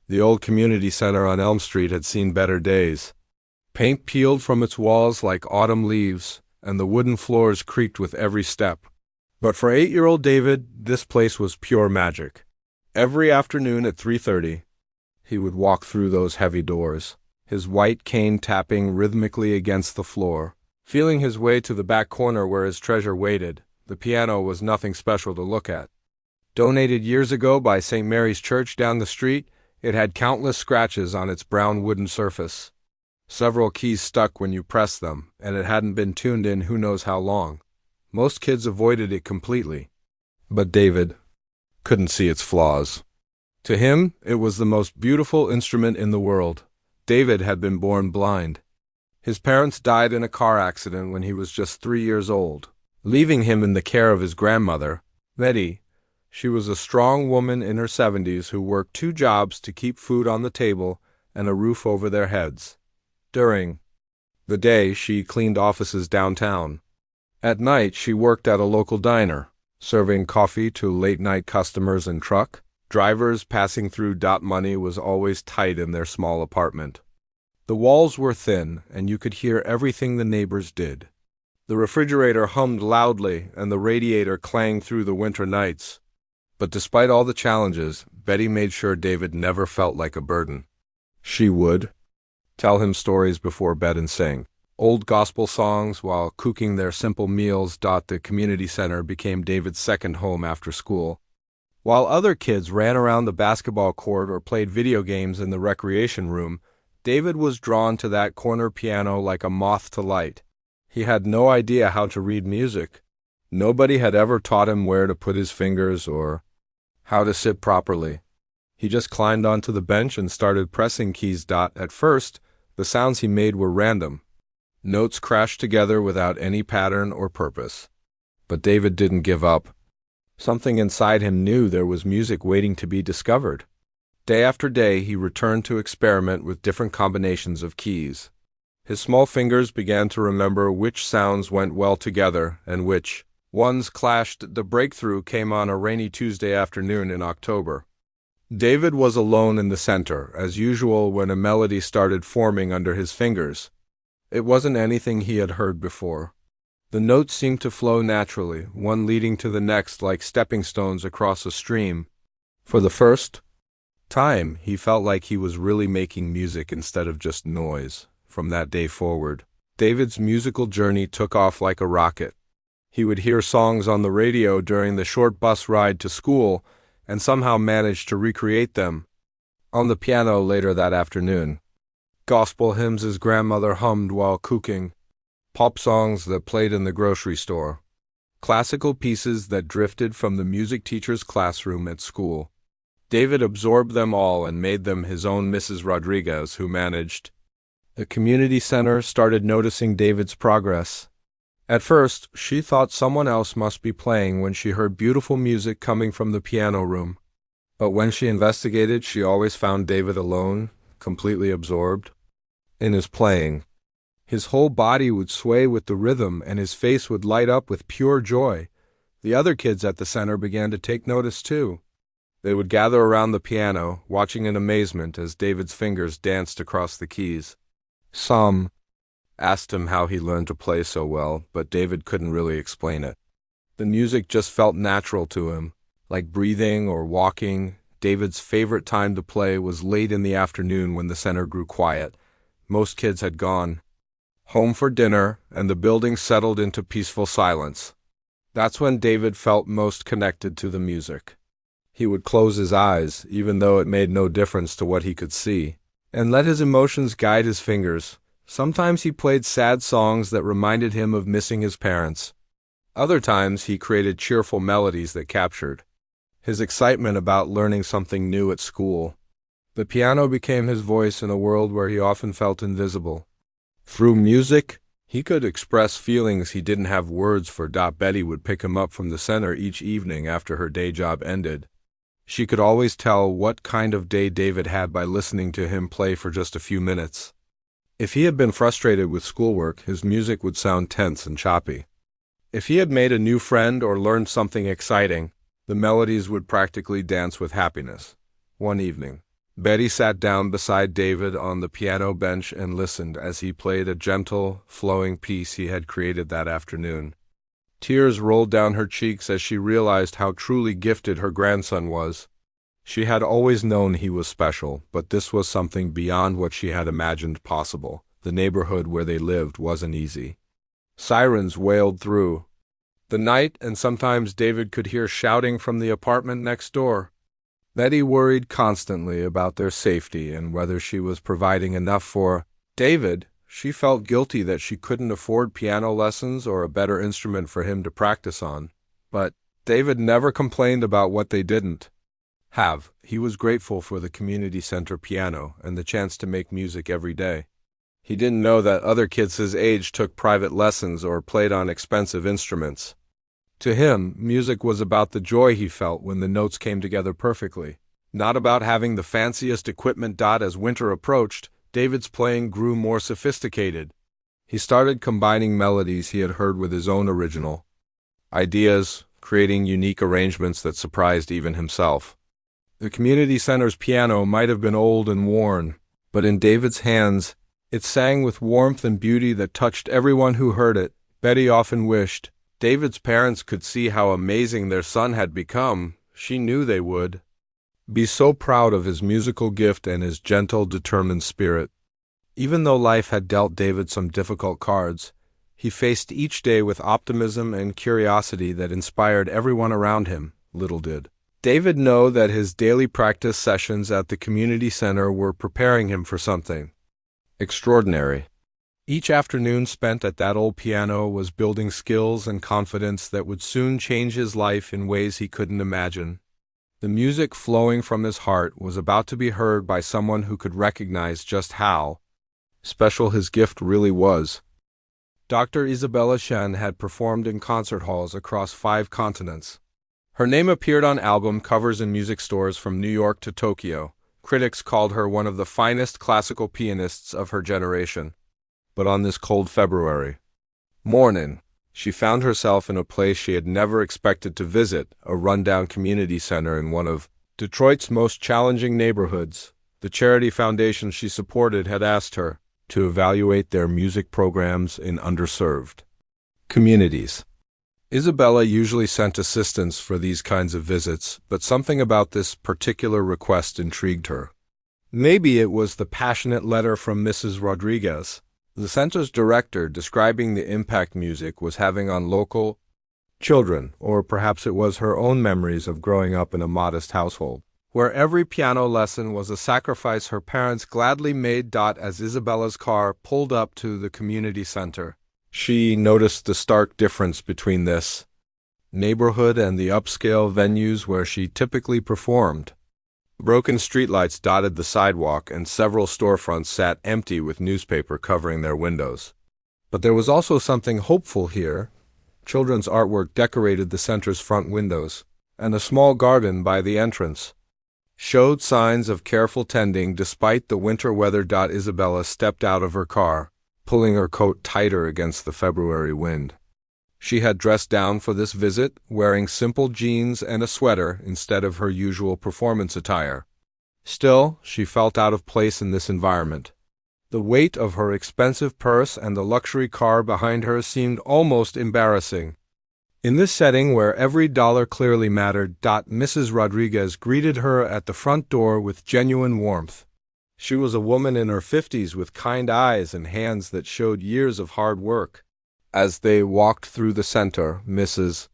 The old community center on Elm Street had seen better days. Paint peeled from its walls like autumn leaves, and the wooden floors creaked with every step. But for 8-year-old David, this place was pure magic. Every afternoon at 3:30, he would walk through those heavy doors, his white cane tapping rhythmically against the floor. Feeling his way to the back corner where his treasure waited, the piano was nothing special to look at. Donated years ago by St. Mary's Church down the street, it had countless scratches on its brown wooden surface. Several keys stuck when you pressed them, and it hadn't been tuned in who knows how long. Most kids avoided it completely. But David couldn't see its flaws. To him, it was the most beautiful instrument in the world. David had been born blind. His parents died in a car accident when he was just 3 years old, leaving him in the care of his grandmother, Betty. She was a strong woman in her 70s who worked 2 jobs to keep food on the table and a roof over their heads. During the day, she cleaned offices downtown. At night, she worked at a local diner, serving coffee to late-night customers and truck drivers passing through. Money was always tight in their small apartment. The walls were thin, and you could hear everything the neighbors did. The refrigerator hummed loudly, and the radiator clanged through the winter nights. But despite all the challenges, Betty made sure David never felt like a burden. She would tell him stories before bed and sing old gospel songs while cooking their simple meals. The community center became David's second home after school. While other kids ran around the basketball court or played video games in the recreation room, David was drawn to that corner piano like a moth to light. He had no idea how to read music. Nobody had ever taught him where to put his fingers or how to sit properly. He just climbed onto the bench and started pressing keys. At first, the sounds he made were random. Notes crashed together without any pattern or purpose. But David didn't give up. Something inside him knew there was music waiting to be discovered. Day after day, he returned to experiment with different combinations of keys. His small fingers began to remember which sounds went well together and which ones clashed. The breakthrough came on a rainy Tuesday afternoon in October. David was alone in the center, as usual, when a melody started forming under his fingers. It wasn't anything he had heard before. The notes seemed to flow naturally, one leading to the next like stepping stones across a stream. For the first time, he felt like he was really making music instead of just noise. From that day forward, David's musical journey took off like a rocket. He would hear songs on the radio during the short bus ride to school and somehow manage to recreate them on the piano later that afternoon. Gospel hymns his grandmother hummed while cooking, pop songs that played in the grocery store, classical pieces that drifted from the music teacher's classroom at school. David absorbed them all and made them his own. Mrs. Rodriguez, who managed the community center, started noticing David's progress. At first, she thought someone else must be playing when she heard beautiful music coming from the piano room. But when she investigated, she always found David alone, completely absorbed in his playing. His whole body would sway with the rhythm, and his face would light up with pure joy. The other kids at the center began to take notice too. They would gather around the piano, watching in amazement as David's fingers danced across the keys. Some asked him how he learned to play so well, but David couldn't really explain it. The music just felt natural to him, like breathing or walking. David's favorite time to play was late in the afternoon when the center grew quiet. Most kids had gone home for dinner, and the building settled into peaceful silence. That's when David felt most connected to the music. He would close his eyes, even though it made no difference to what he could see, and let his emotions guide his fingers. Sometimes he played sad songs that reminded him of missing his parents. Other times he created cheerful melodies that captured his excitement about learning something new at school. The piano became his voice in a world where he often felt invisible. Through music, he could express feelings he didn't have words for. Betty would pick him up from the center each evening after her day job ended. She could always tell what kind of day David had by listening to him play for just a few minutes. If he had been frustrated with schoolwork, his music would sound tense and choppy. If he had made a new friend or learned something exciting, the melodies would practically dance with happiness. One evening, Betty sat down beside David on the piano bench and listened as he played a gentle, flowing piece he had created that afternoon. Tears rolled down her cheeks as she realized how truly gifted her grandson was. She had always known he was special, but this was something beyond what she had imagined possible. The neighborhood where they lived wasn't easy. Sirens wailed through the night, and sometimes David could hear shouting from the apartment next door. Betty worried constantly about their safety and whether she was providing enough for David. She felt guilty that she couldn't afford piano lessons or a better instrument for him to practice on. But David never complained about what they didn't have. He was grateful for the community center piano and the chance to make music every day. He didn't know that other kids his age took private lessons or played on expensive instruments. To him, music was about the joy he felt when the notes came together perfectly, not about having the fanciest equipment. As winter approached, David's playing grew more sophisticated. He started combining melodies he had heard with his own original ideas, creating unique arrangements that surprised even himself. The community center's piano might have been old and worn, but in David's hands, it sang with warmth and beauty that touched everyone who heard it. Betty often wished David's parents could see how amazing their son had become. She knew they would be so proud of his musical gift and his gentle, determined spirit. Even though life had dealt David some difficult cards, he faced each day with optimism and curiosity that inspired everyone around him. Little did David know that his daily practice sessions at the community center were preparing him for something extraordinary. Each afternoon spent at that old piano was building skills and confidence that would soon change his life in ways he couldn't imagine. The music flowing from his heart was about to be heard by someone who could recognize just how special his gift really was. Dr. Isabella Shen had performed in concert halls across 5 continents. Her name appeared on album covers in music stores from New York to Tokyo. Critics called her one of the finest classical pianists of her generation. But on this cold February morning, she found herself in a place she had never expected to visit, a rundown community center in one of Detroit's most challenging neighborhoods. The charity foundation she supported had asked her to evaluate their music programs in underserved communities. Isabella usually sent assistants for these kinds of visits, but something about this particular request intrigued her. Maybe it was the passionate letter from Mrs. Rodriguez, the center's director, describing the impact music was having on local children, or perhaps it was her own memories of growing up in a modest household, where every piano lesson was a sacrifice her parents gladly made. As Isabella's car pulled up to the community center, she noticed the stark difference between this neighborhood and the upscale venues where she typically performed. Broken streetlights dotted the sidewalk, and several storefronts sat empty with newspaper covering their windows. But there was also something hopeful here. Children's artwork decorated the center's front windows, and a small garden by the entrance showed signs of careful tending despite the winter weather. Isabella stepped out of her car, pulling her coat tighter against the February wind. She had dressed down for this visit, wearing simple jeans and a sweater instead of her usual performance attire. Still, she felt out of place in this environment. The weight of her expensive purse and the luxury car behind her seemed almost embarrassing. In this setting where every dollar clearly mattered, Mrs. Rodriguez greeted her at the front door with genuine warmth. She was a woman in her 50s with kind eyes and hands that showed years of hard work. As they walked through the center, Mrs.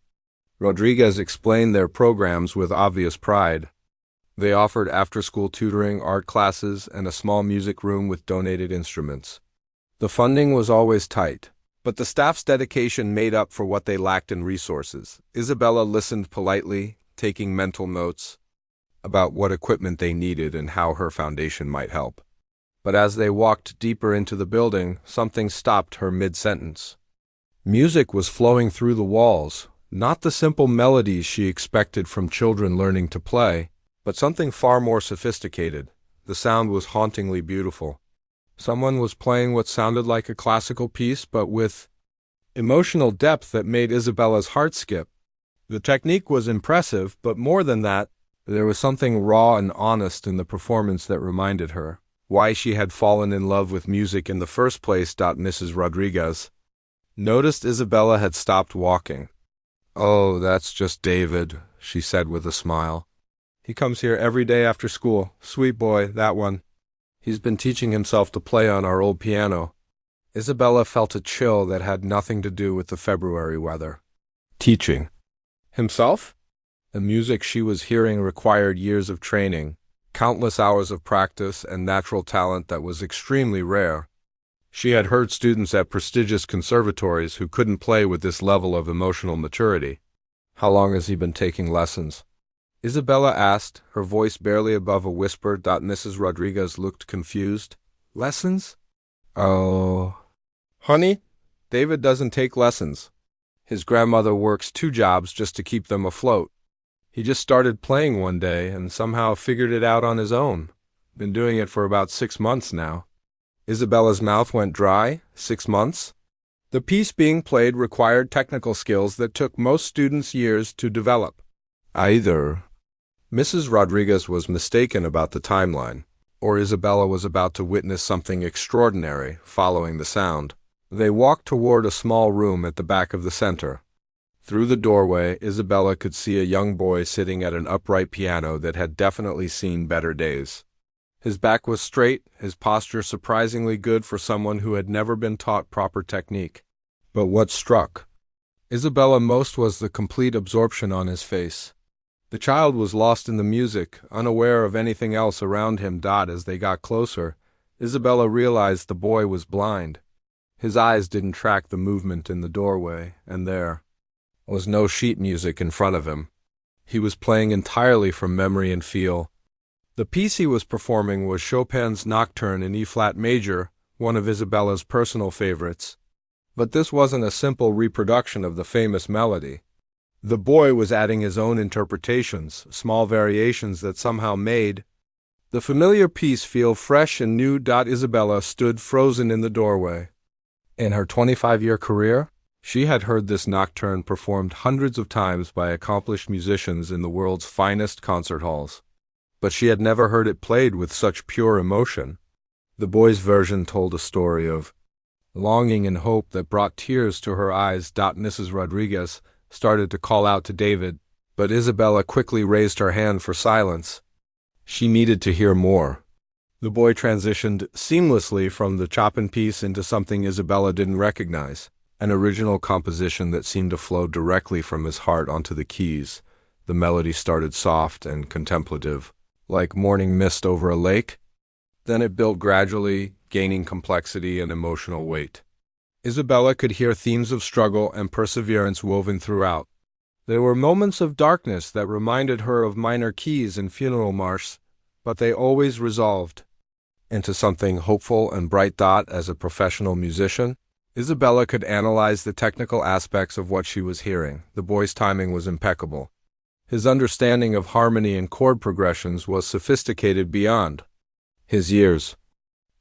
Rodriguez explained their programs with obvious pride. They offered after-school tutoring, art classes, and a small music room with donated instruments. The funding was always tight, but the staff's dedication made up for what they lacked in resources. Isabella listened politely, taking mental notes about what equipment they needed and how her foundation might help. But as they walked deeper into the building, something stopped her mid-sentence. Music was flowing through the walls, not the simple melodies she expected from children learning to play, but something far more sophisticated. The sound was hauntingly beautiful. Someone was playing what sounded like a classical piece, but with emotional depth that made Isabella's heart skip. The technique was impressive, but more than that, There was something raw and honest in the performance that reminded her why she had fallen in love with music in the first place. Mrs. Rodriguez noticed Isabella had stopped walking. "Oh, that's just David," she said with a smile. "He comes here every day after school. Sweet boy, that one. He's been teaching himself to play on our old piano." Isabella felt a chill that had nothing to do with the February weather. Teaching himself? The music she was hearing required years of training, countless hours of practice, and natural talent that was extremely rare. She had heard students at prestigious conservatories who couldn't play with this level of emotional maturity. "How long has he been taking lessons?" Isabella asked, her voice barely above a whisper. Mrs. Rodriguez looked confused. "Lessons? Oh, honey, David doesn't take lessons. His grandmother works 2 jobs just to keep them afloat. He just started playing one day and somehow figured it out on his own. Been doing it for about 6 months now." Isabella's mouth went dry. 6 months? The piece being played required technical skills that took most students years to develop. Either Mrs. Rodriguez was mistaken about the timeline, or Isabella was about to witness something extraordinary following the sound. They walked toward a small room at the back of the center. Through the doorway, Isabella could see a young boy sitting at an upright piano that had definitely seen better days. His back was straight, his posture surprisingly good for someone who had never been taught proper technique. But what struck Isabella most was the complete absorption on his face. The child was lost in the music, unaware of anything else around him. As they got closer, Isabella realized the boy was blind. His eyes didn't track the movement in the doorway, and there was no sheet music in front of him. He was playing entirely from memory and feel. The piece he was performing was Chopin's Nocturne in E-flat major, one of Isabella's personal favorites. But this wasn't a simple reproduction of the famous melody. The boy was adding his own interpretations, small variations that somehow made the familiar piece feel fresh and new. Isabella stood frozen in the doorway. In her 25-year career, she had heard this nocturne performed hundreds of times by accomplished musicians in the world's finest concert halls. But she had never heard it played with such pure emotion. The boy's version told a story of longing and hope that brought tears to her eyes. Mrs. Rodriguez started to call out to David, but Isabella quickly raised her hand for silence. She needed to hear more. The boy transitioned seamlessly from the Chopin piece into something Isabella didn't recognize, an original composition that seemed to flow directly from his heart onto the keys. The melody started soft and contemplative, like morning mist over a lake. Then it built gradually, gaining complexity and emotional weight. Isabella could hear themes of struggle and perseverance woven throughout. There were moments of darkness that reminded her of minor keys in funeral marches, but they always resolved into something hopeful and bright. As a professional musician, Isabella could analyze the technical aspects of what she was hearing. The boy's timing was impeccable. His understanding of harmony and chord progressions was sophisticated beyond his years.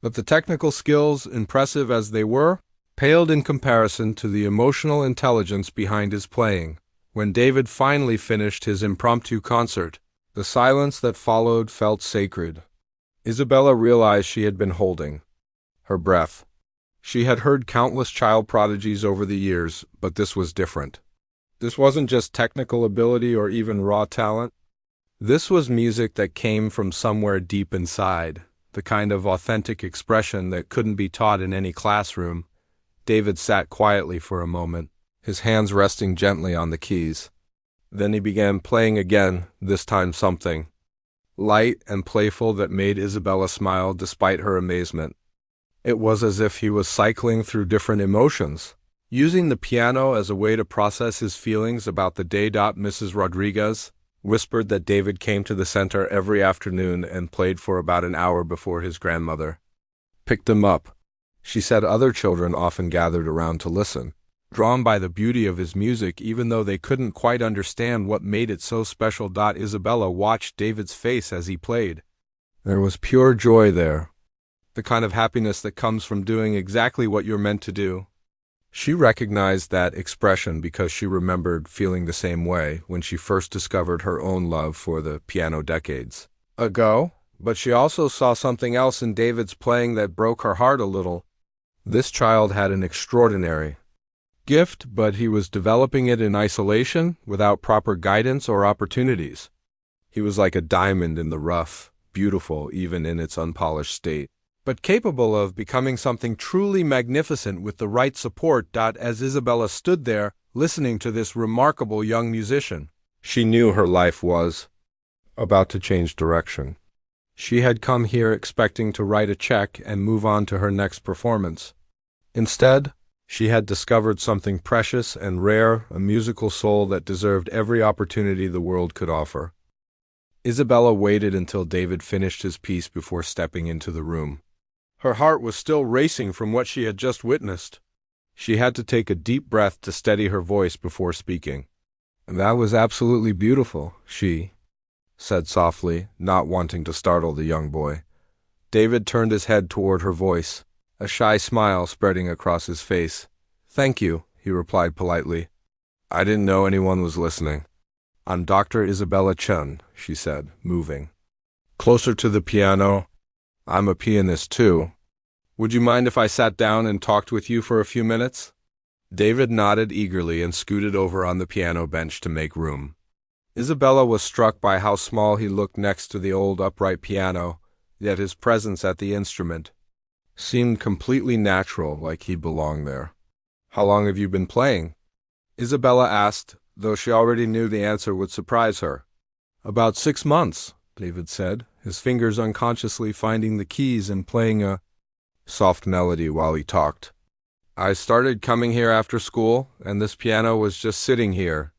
But the technical skills, impressive as they were, paled in comparison to the emotional intelligence behind his playing. When David finally finished his impromptu concert, the silence that followed felt sacred. Isabella realized she had been holding her breath. She had heard countless child prodigies over the years, but this was different. This wasn't just technical ability or even raw talent. This was music that came from somewhere deep inside, the kind of authentic expression that couldn't be taught in any classroom. David sat quietly for a moment, his hands resting gently on the keys. Then he began playing again, this time something light and playful that made Isabella smile despite her amazement. It was as if he was cycling through different emotions, using the piano as a way to process his feelings about the day. Mrs. Rodriguez whispered that David came to the center every afternoon and played for about an hour before his grandmother picked him up. She said other children often gathered around to listen, drawn by the beauty of his music even though they couldn't quite understand what made it so special. Isabella watched David's face as he played. There was pure joy there, the kind of happiness that comes from doing exactly what you're meant to do. She recognized that expression because she remembered feeling the same way when she first discovered her own love for the piano decades ago, but she also saw something else in David's playing that broke her heart a little. This child had an extraordinary gift, but he was developing it in isolation without proper guidance or opportunities. He was like a diamond in the rough, beautiful even in its unpolished state, but capable of becoming something truly magnificent with the right support. As Isabella stood there, listening to this remarkable young musician, she knew her life was about to change direction. She had come here expecting to write a check and move on to her next performance. Instead, she had discovered something precious and rare, a musical soul that deserved every opportunity the world could offer. Isabella waited until David finished his piece before stepping into the room. Her heart was still racing from what she had just witnessed. She had to take a deep breath to steady her voice before speaking. "That was absolutely beautiful," she said softly, not wanting to startle the young boy. David turned his head toward her voice, a shy smile spreading across his face. "Thank you," he replied politely. "I didn't know anyone was listening." "I'm Dr. Isabella Chen," she said, moving closer to the piano. "I'm a pianist, too. Would you mind if I sat down and talked with you for a few minutes?" David nodded eagerly and scooted over on the piano bench to make room. Isabella was struck by how small he looked next to the old upright piano, yet his presence at the instrument seemed completely natural, like he belonged there. "How long have you been playing?" Isabella asked, though she already knew the answer would surprise her. "About 6 months," David said, his fingers unconsciously finding the keys and playing a soft melody while he talked. "I started coming here after school, and this piano was just sitting here.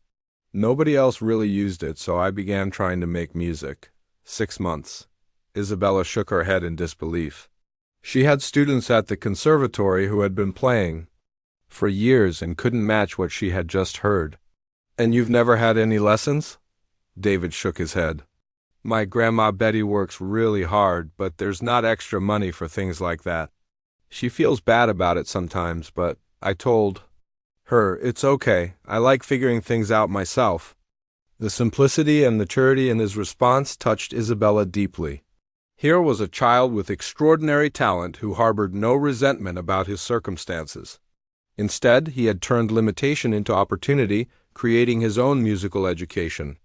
Nobody else really used it, so I began trying to make music. 6 months. Isabella shook her head in disbelief. She had students at the conservatory who had been playing for years and couldn't match what she had just heard. "And you've never had any lessons?" David shook his head. "My grandma Betty works really hard, but there's not extra money for things like that. She feels bad about it sometimes, but I told her it's okay. I like figuring things out myself." The simplicity and maturity in his response touched Isabella deeply. Here was a child with extraordinary talent who harbored no resentment about his circumstances. Instead, he had turned limitation into opportunity, creating his own musical education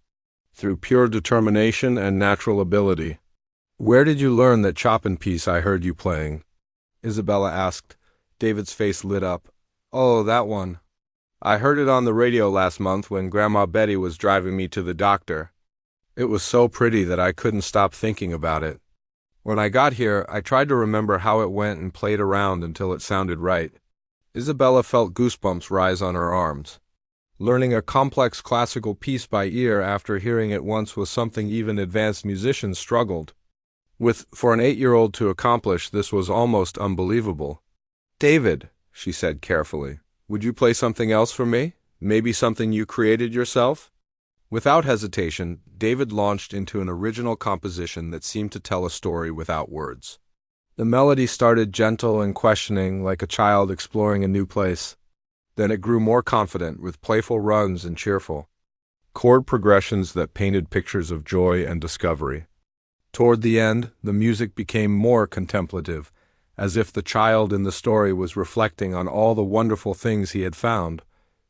through pure determination and natural ability. "Where did you learn that Chopin piece I heard you playing?" Isabella asked. David's face lit up. "Oh, that one. I heard it on the radio last month when Grandma Betty was driving me to the doctor. It was so pretty that I couldn't stop thinking about it. When I got here, I tried to remember how it went and played around until it sounded right." Isabella felt goosebumps rise on her arms. Learning a complex classical piece by ear after hearing it once was something even advanced musicians struggled with. For an 8-year-old to accomplish this was almost unbelievable. "David," she said carefully, "would you play something else for me? Maybe something you created yourself?" Without hesitation, David launched into an original composition that seemed to tell a story without words. The melody started gentle and questioning, like a child exploring a new place. Then it grew more confident, with playful runs and cheerful chord progressions that painted pictures of joy and discovery. Toward the end, the music became more contemplative, as if the child in the story was reflecting on all the wonderful things he had found.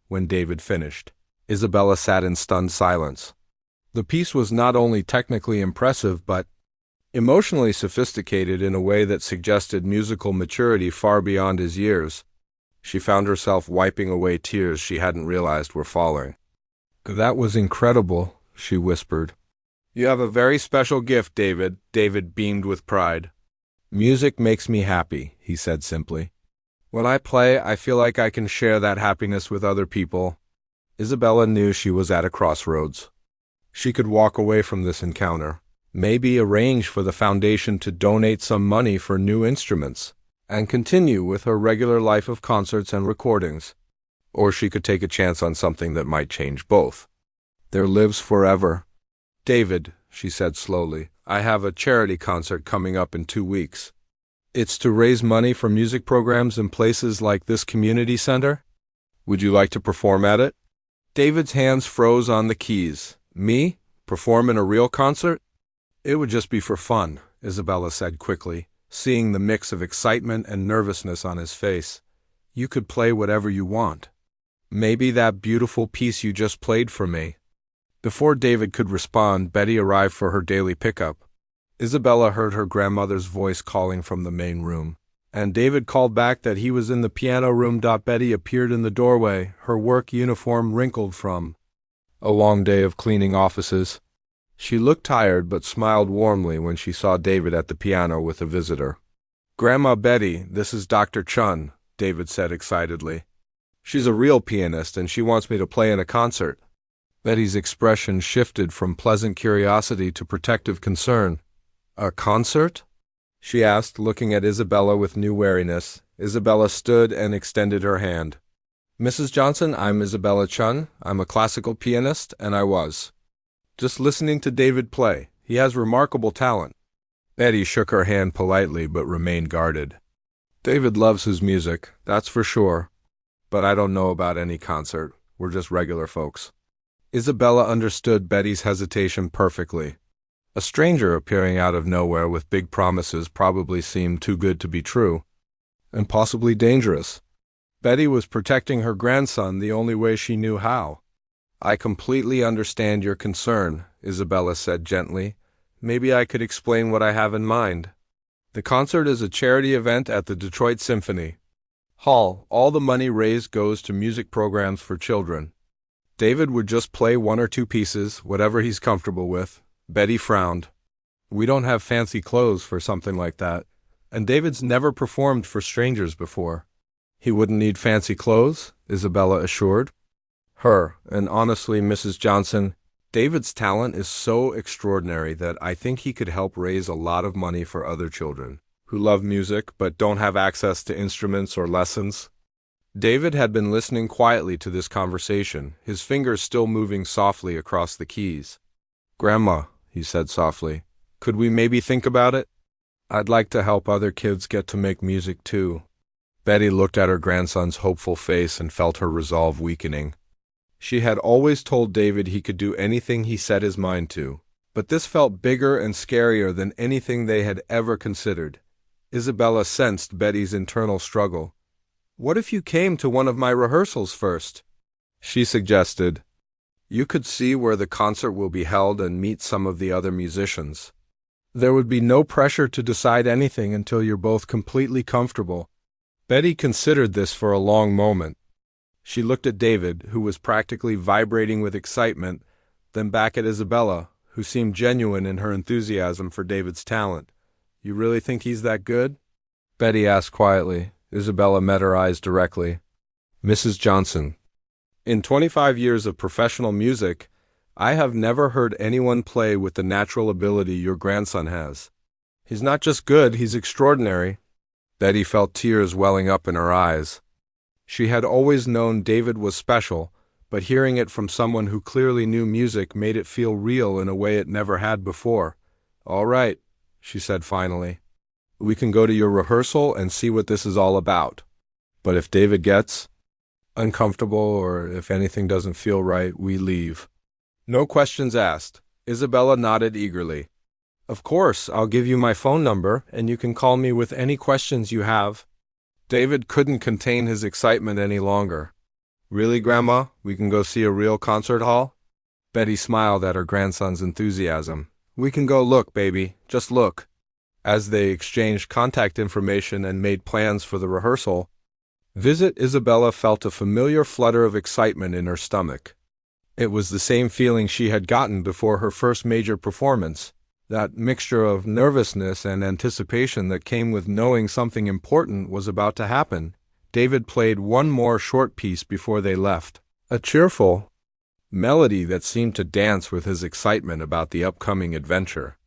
When David finished, Isabella sat in stunned silence. The piece was not only technically impressive, but emotionally sophisticated in a way that suggested musical maturity far beyond his years. She found herself wiping away tears she hadn't realized were falling. "That was incredible," she whispered. "You have a very special gift, David." David beamed with pride. "Music makes me happy," he said simply. "When I play, I feel like I can share that happiness with other people." Isabella knew she was at a crossroads. She could walk away from this encounter, maybe arrange for the foundation to donate some money for new instruments, and continue with her regular life of concerts and recordings. Or she could take a chance on something that might change both. There lives forever. "David," she said slowly, "I have a charity concert coming up in 2 weeks. It's to raise money for music programs in places like this community center. Would you like to perform at it? David's hands froze on the keys. Me? Perform in a real concert? It would just be for fun, Isabella said quickly, seeing the mix of excitement and nervousness on his face. You could play whatever you want. Maybe that beautiful piece you just played for me. Before David could respond, Betty arrived for her daily pickup. Isabella heard her grandmother's voice calling from the main room, and David called back that he was in the piano room. Betty appeared in the doorway, her work uniform wrinkled from a long day of cleaning offices. She looked tired but smiled warmly when she saw David at the piano with a visitor. "Grandma Betty, this is Dr. Chun," David said excitedly. "She's a real pianist and she wants me to play in a concert." Betty's expression shifted from pleasant curiosity to protective concern. "A concert?" she asked, looking at Isabella with new wariness. Isabella stood and extended her hand. "Mrs. Johnson, I'm Isabella Chun. I'm a classical pianist, and I was just listening to David play. He has remarkable talent." Betty shook her hand politely but remained guarded. "David loves his music, that's for sure. But I don't know about any concert. We're just regular folks." Isabella understood Betty's hesitation perfectly. A stranger appearing out of nowhere with big promises probably seemed too good to be true, and possibly dangerous. Betty was protecting her grandson the only way she knew how. "I completely understand your concern," Isabella said gently. "Maybe I could explain what I have in mind. The concert is a charity event at the Detroit Symphony Hall. All the money raised goes to music programs for children. David would just play one or two pieces, whatever he's comfortable with." Betty frowned. "We don't have fancy clothes for something like that, and David's never performed for strangers before." "He wouldn't need fancy clothes," Isabella assured her, "and honestly, Mrs. Johnson, David's talent is so extraordinary that I think he could help raise a lot of money for other children who love music but don't have access to instruments or lessons." David had been listening quietly to this conversation, his fingers still moving softly across the keys. "Grandma," he said softly, "could we maybe think about it? I'd like to help other kids get to make music too." Betty looked at her grandson's hopeful face and felt her resolve weakening. She had always told David he could do anything he set his mind to, but this felt bigger and scarier than anything they had ever considered. Isabella sensed Betty's internal struggle. "What if you came to one of my rehearsals first?" she suggested. "You could see where the concert will be held and meet some of the other musicians. There would be no pressure to decide anything until you're both completely comfortable." Betty considered this for a long moment. She looked at David, who was practically vibrating with excitement, then back at Isabella, who seemed genuine in her enthusiasm for David's talent. "You really think he's that good?" Betty asked quietly. Isabella met her eyes directly. "Mrs. Johnson, in 25 years of professional music, I have never heard anyone play with the natural ability your grandson has. He's not just good, he's extraordinary." Betty felt tears welling up in her eyes. She had always known David was special, but hearing it from someone who clearly knew music made it feel real in a way it never had before. "All right," she said finally. "We can go to your rehearsal and see what this is all about. But if David gets uncomfortable or if anything doesn't feel right, we leave. No questions asked." Isabella nodded eagerly. "Of course, I'll give you my phone number, and you can call me with any questions you have." David couldn't contain his excitement any longer. "Really, Grandma? We can go see a real concert hall?" Betty smiled at her grandson's enthusiasm. "We can go look, baby. Just look." As they exchanged contact information and made plans for the rehearsal visit, Isabella felt a familiar flutter of excitement in her stomach. It was the same feeling she had gotten before her first major performance, that mixture of nervousness and anticipation that came with knowing something important was about to happen. David played one more short piece before they left, a cheerful melody that seemed to dance with his excitement about the upcoming adventure.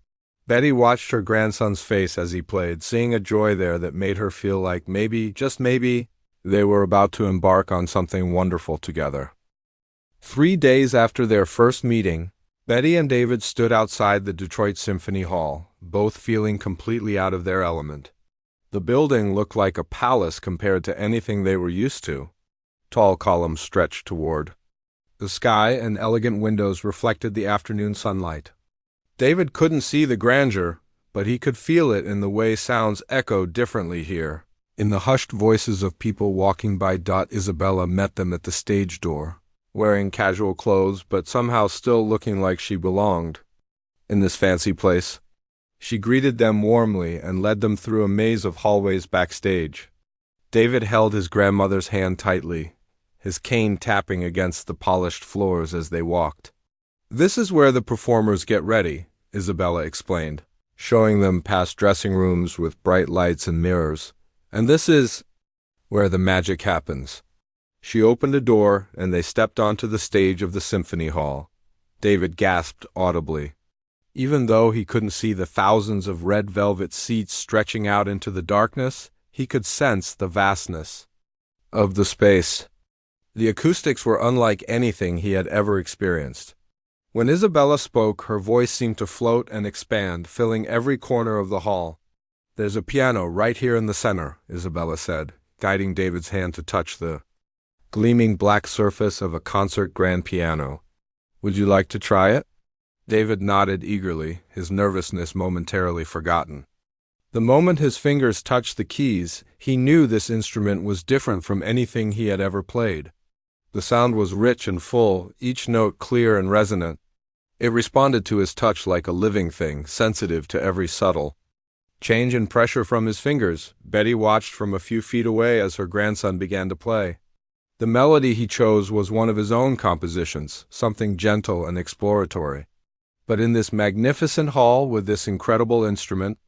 Betty watched her grandson's face as he played, seeing a joy there that made her feel like maybe, just maybe, they were about to embark on something wonderful together. 3 days after their first meeting, Betty and David stood outside the Detroit Symphony Hall, both feeling completely out of their element. The building looked like a palace compared to anything they were used to. Tall columns stretched toward the sky, and elegant windows reflected the afternoon sunlight. David couldn't see the grandeur, but he could feel it in the way sounds echoed differently here. In the hushed voices of people walking by. Isabella met them at the stage door, wearing casual clothes but somehow still looking like she belonged in this fancy place. She greeted them warmly and led them through a maze of hallways backstage. David held his grandmother's hand tightly, his cane tapping against the polished floors as they walked. "This is where the performers get ready," Isabella explained, showing them past dressing rooms with bright lights and mirrors. "And this is where the magic happens." She opened a door, and they stepped onto the stage of the symphony hall. David gasped audibly. Even though he couldn't see the thousands of red velvet seats stretching out into the darkness, he could sense the vastness of the space. The acoustics were unlike anything he had ever experienced. When Isabella spoke, her voice seemed to float and expand, filling every corner of the hall. "There's a piano right here in the center," Isabella said, guiding David's hand to touch the gleaming black surface of a concert grand piano. "Would you like to try it?" David nodded eagerly, his nervousness momentarily forgotten. The moment his fingers touched the keys, he knew this instrument was different from anything he had ever played. The sound was rich and full, each note clear and resonant. It responded to his touch like a living thing, sensitive to every subtle change in pressure from his fingers. Betty watched from a few feet away as her grandson began to play. The melody he chose was one of his own compositions, something gentle and exploratory. But in this magnificent hall with this incredible instrument,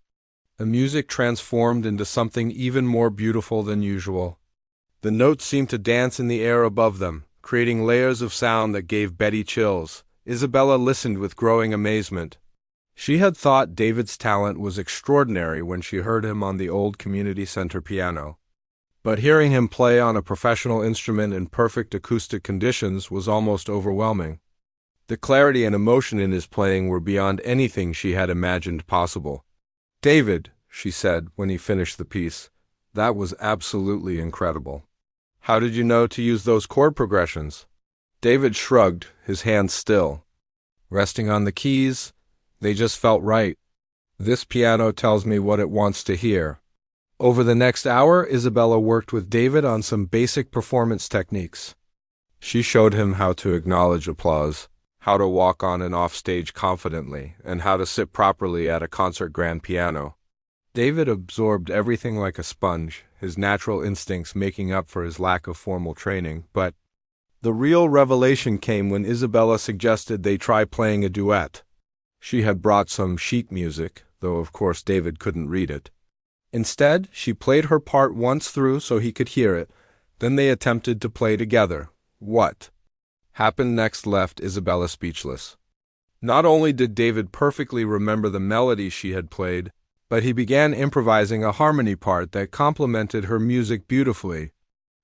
the music transformed into something even more beautiful than usual. The notes seemed to dance in the air above them, creating layers of sound that gave Betty chills. Isabella listened with growing amazement. She had thought David's talent was extraordinary when she heard him on the old community center piano. But hearing him play on a professional instrument in perfect acoustic conditions was almost overwhelming. The clarity and emotion in his playing were beyond anything she had imagined possible. "David," she said when he finished the piece, "that was absolutely incredible. How did you know to use those chord progressions?" David shrugged, his hands still, resting on the keys. "They just felt right. This piano tells me what it wants to hear." Over the next hour, Isabella worked with David on some basic performance techniques. She showed him how to acknowledge applause, how to walk on and off stage confidently, and how to sit properly at a concert grand piano. David absorbed everything like a sponge, his natural instincts making up for his lack of formal training. But the real revelation came when Isabella suggested they try playing a duet. She had brought some sheet music, though of course David couldn't read it. Instead, she played her part once through so he could hear it. Then they attempted to play together. What happened next left Isabella speechless. Not only did David perfectly remember the melody she had played, but he began improvising a harmony part that complemented her music beautifully.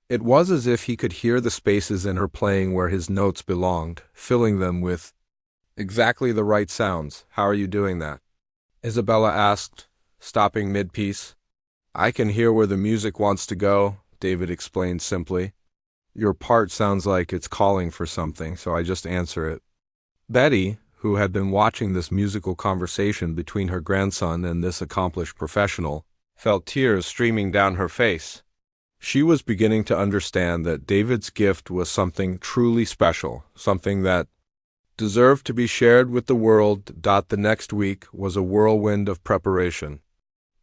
It was as if he could hear the spaces in her playing where his notes belonged, filling them with exactly the right sounds. "How are you doing that?" Isabella asked, stopping mid-piece. "I can hear where the music wants to go," David explained simply. "Your part sounds like it's calling for something, so I just answer it." Betty, who had been watching this musical conversation between her grandson and this accomplished professional, felt tears streaming down her face. She was beginning to understand that David's gift was something truly special, something that deserved to be shared with the world. The next week was a whirlwind of preparation.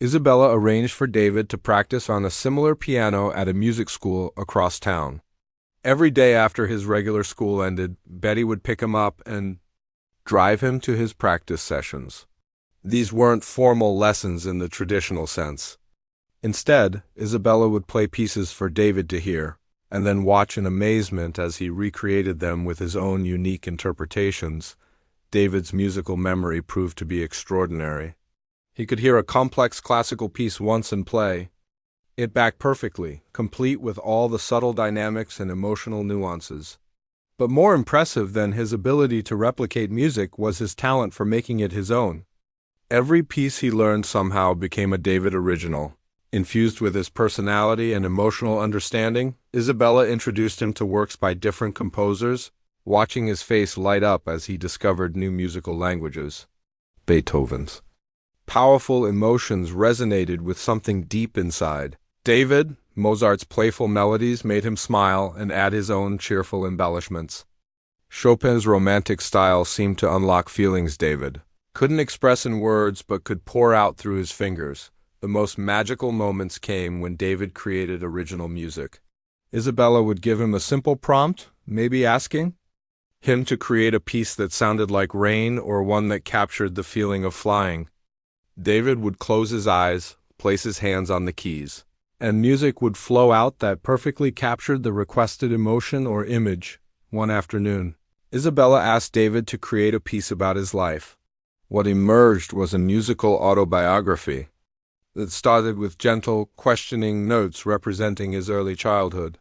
Isabella arranged for David to practice on a similar piano at a music school across town. Every day after his regular school ended, Betty would pick him up and drive him to his practice sessions. These weren't formal lessons in the traditional sense. Instead, Isabella would play pieces for David to hear, and then watch in amazement as he recreated them with his own unique interpretations. David's musical memory proved to be extraordinary. He could hear a complex classical piece once and play it back perfectly, complete with all the subtle dynamics and emotional nuances. But more impressive than his ability to replicate music was his talent for making it his own. Every piece he learned somehow became a David original. Infused with his personality and emotional understanding, Isabella introduced him to works by different composers, watching his face light up as he discovered new musical languages. Beethoven's powerful emotions resonated with something deep inside. David, Mozart's playful melodies made him smile and add his own cheerful embellishments. Chopin's romantic style seemed to unlock feelings David couldn't express in words but could pour out through his fingers. The most magical moments came when David created original music. Isabella would give him a simple prompt, maybe asking him to create a piece that sounded like rain or one that captured the feeling of flying. David would close his eyes, place his hands on the keys, and music would flow out that perfectly captured the requested emotion or image. One afternoon, Isabella asked David to create a piece about his life. What emerged was a musical autobiography that started with gentle, questioning notes representing his early childhood.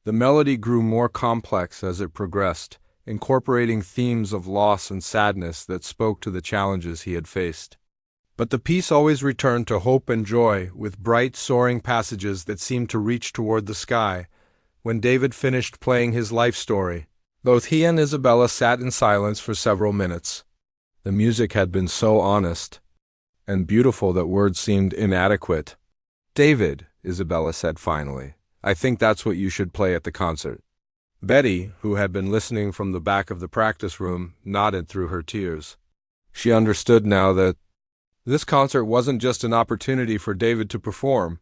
The melody grew more complex as it progressed, incorporating themes of loss and sadness that spoke to the challenges he had faced. But the piece always returned to hope and joy, with bright, soaring passages that seemed to reach toward the sky. When David finished playing his life story, both he and Isabella sat in silence for several minutes. The music had been so honest and beautiful that words seemed inadequate. "David," Isabella said finally, "I think that's what you should play at the concert." Betty, who had been listening from the back of the practice room, nodded through her tears. She understood now that this concert wasn't just an opportunity for David to perform.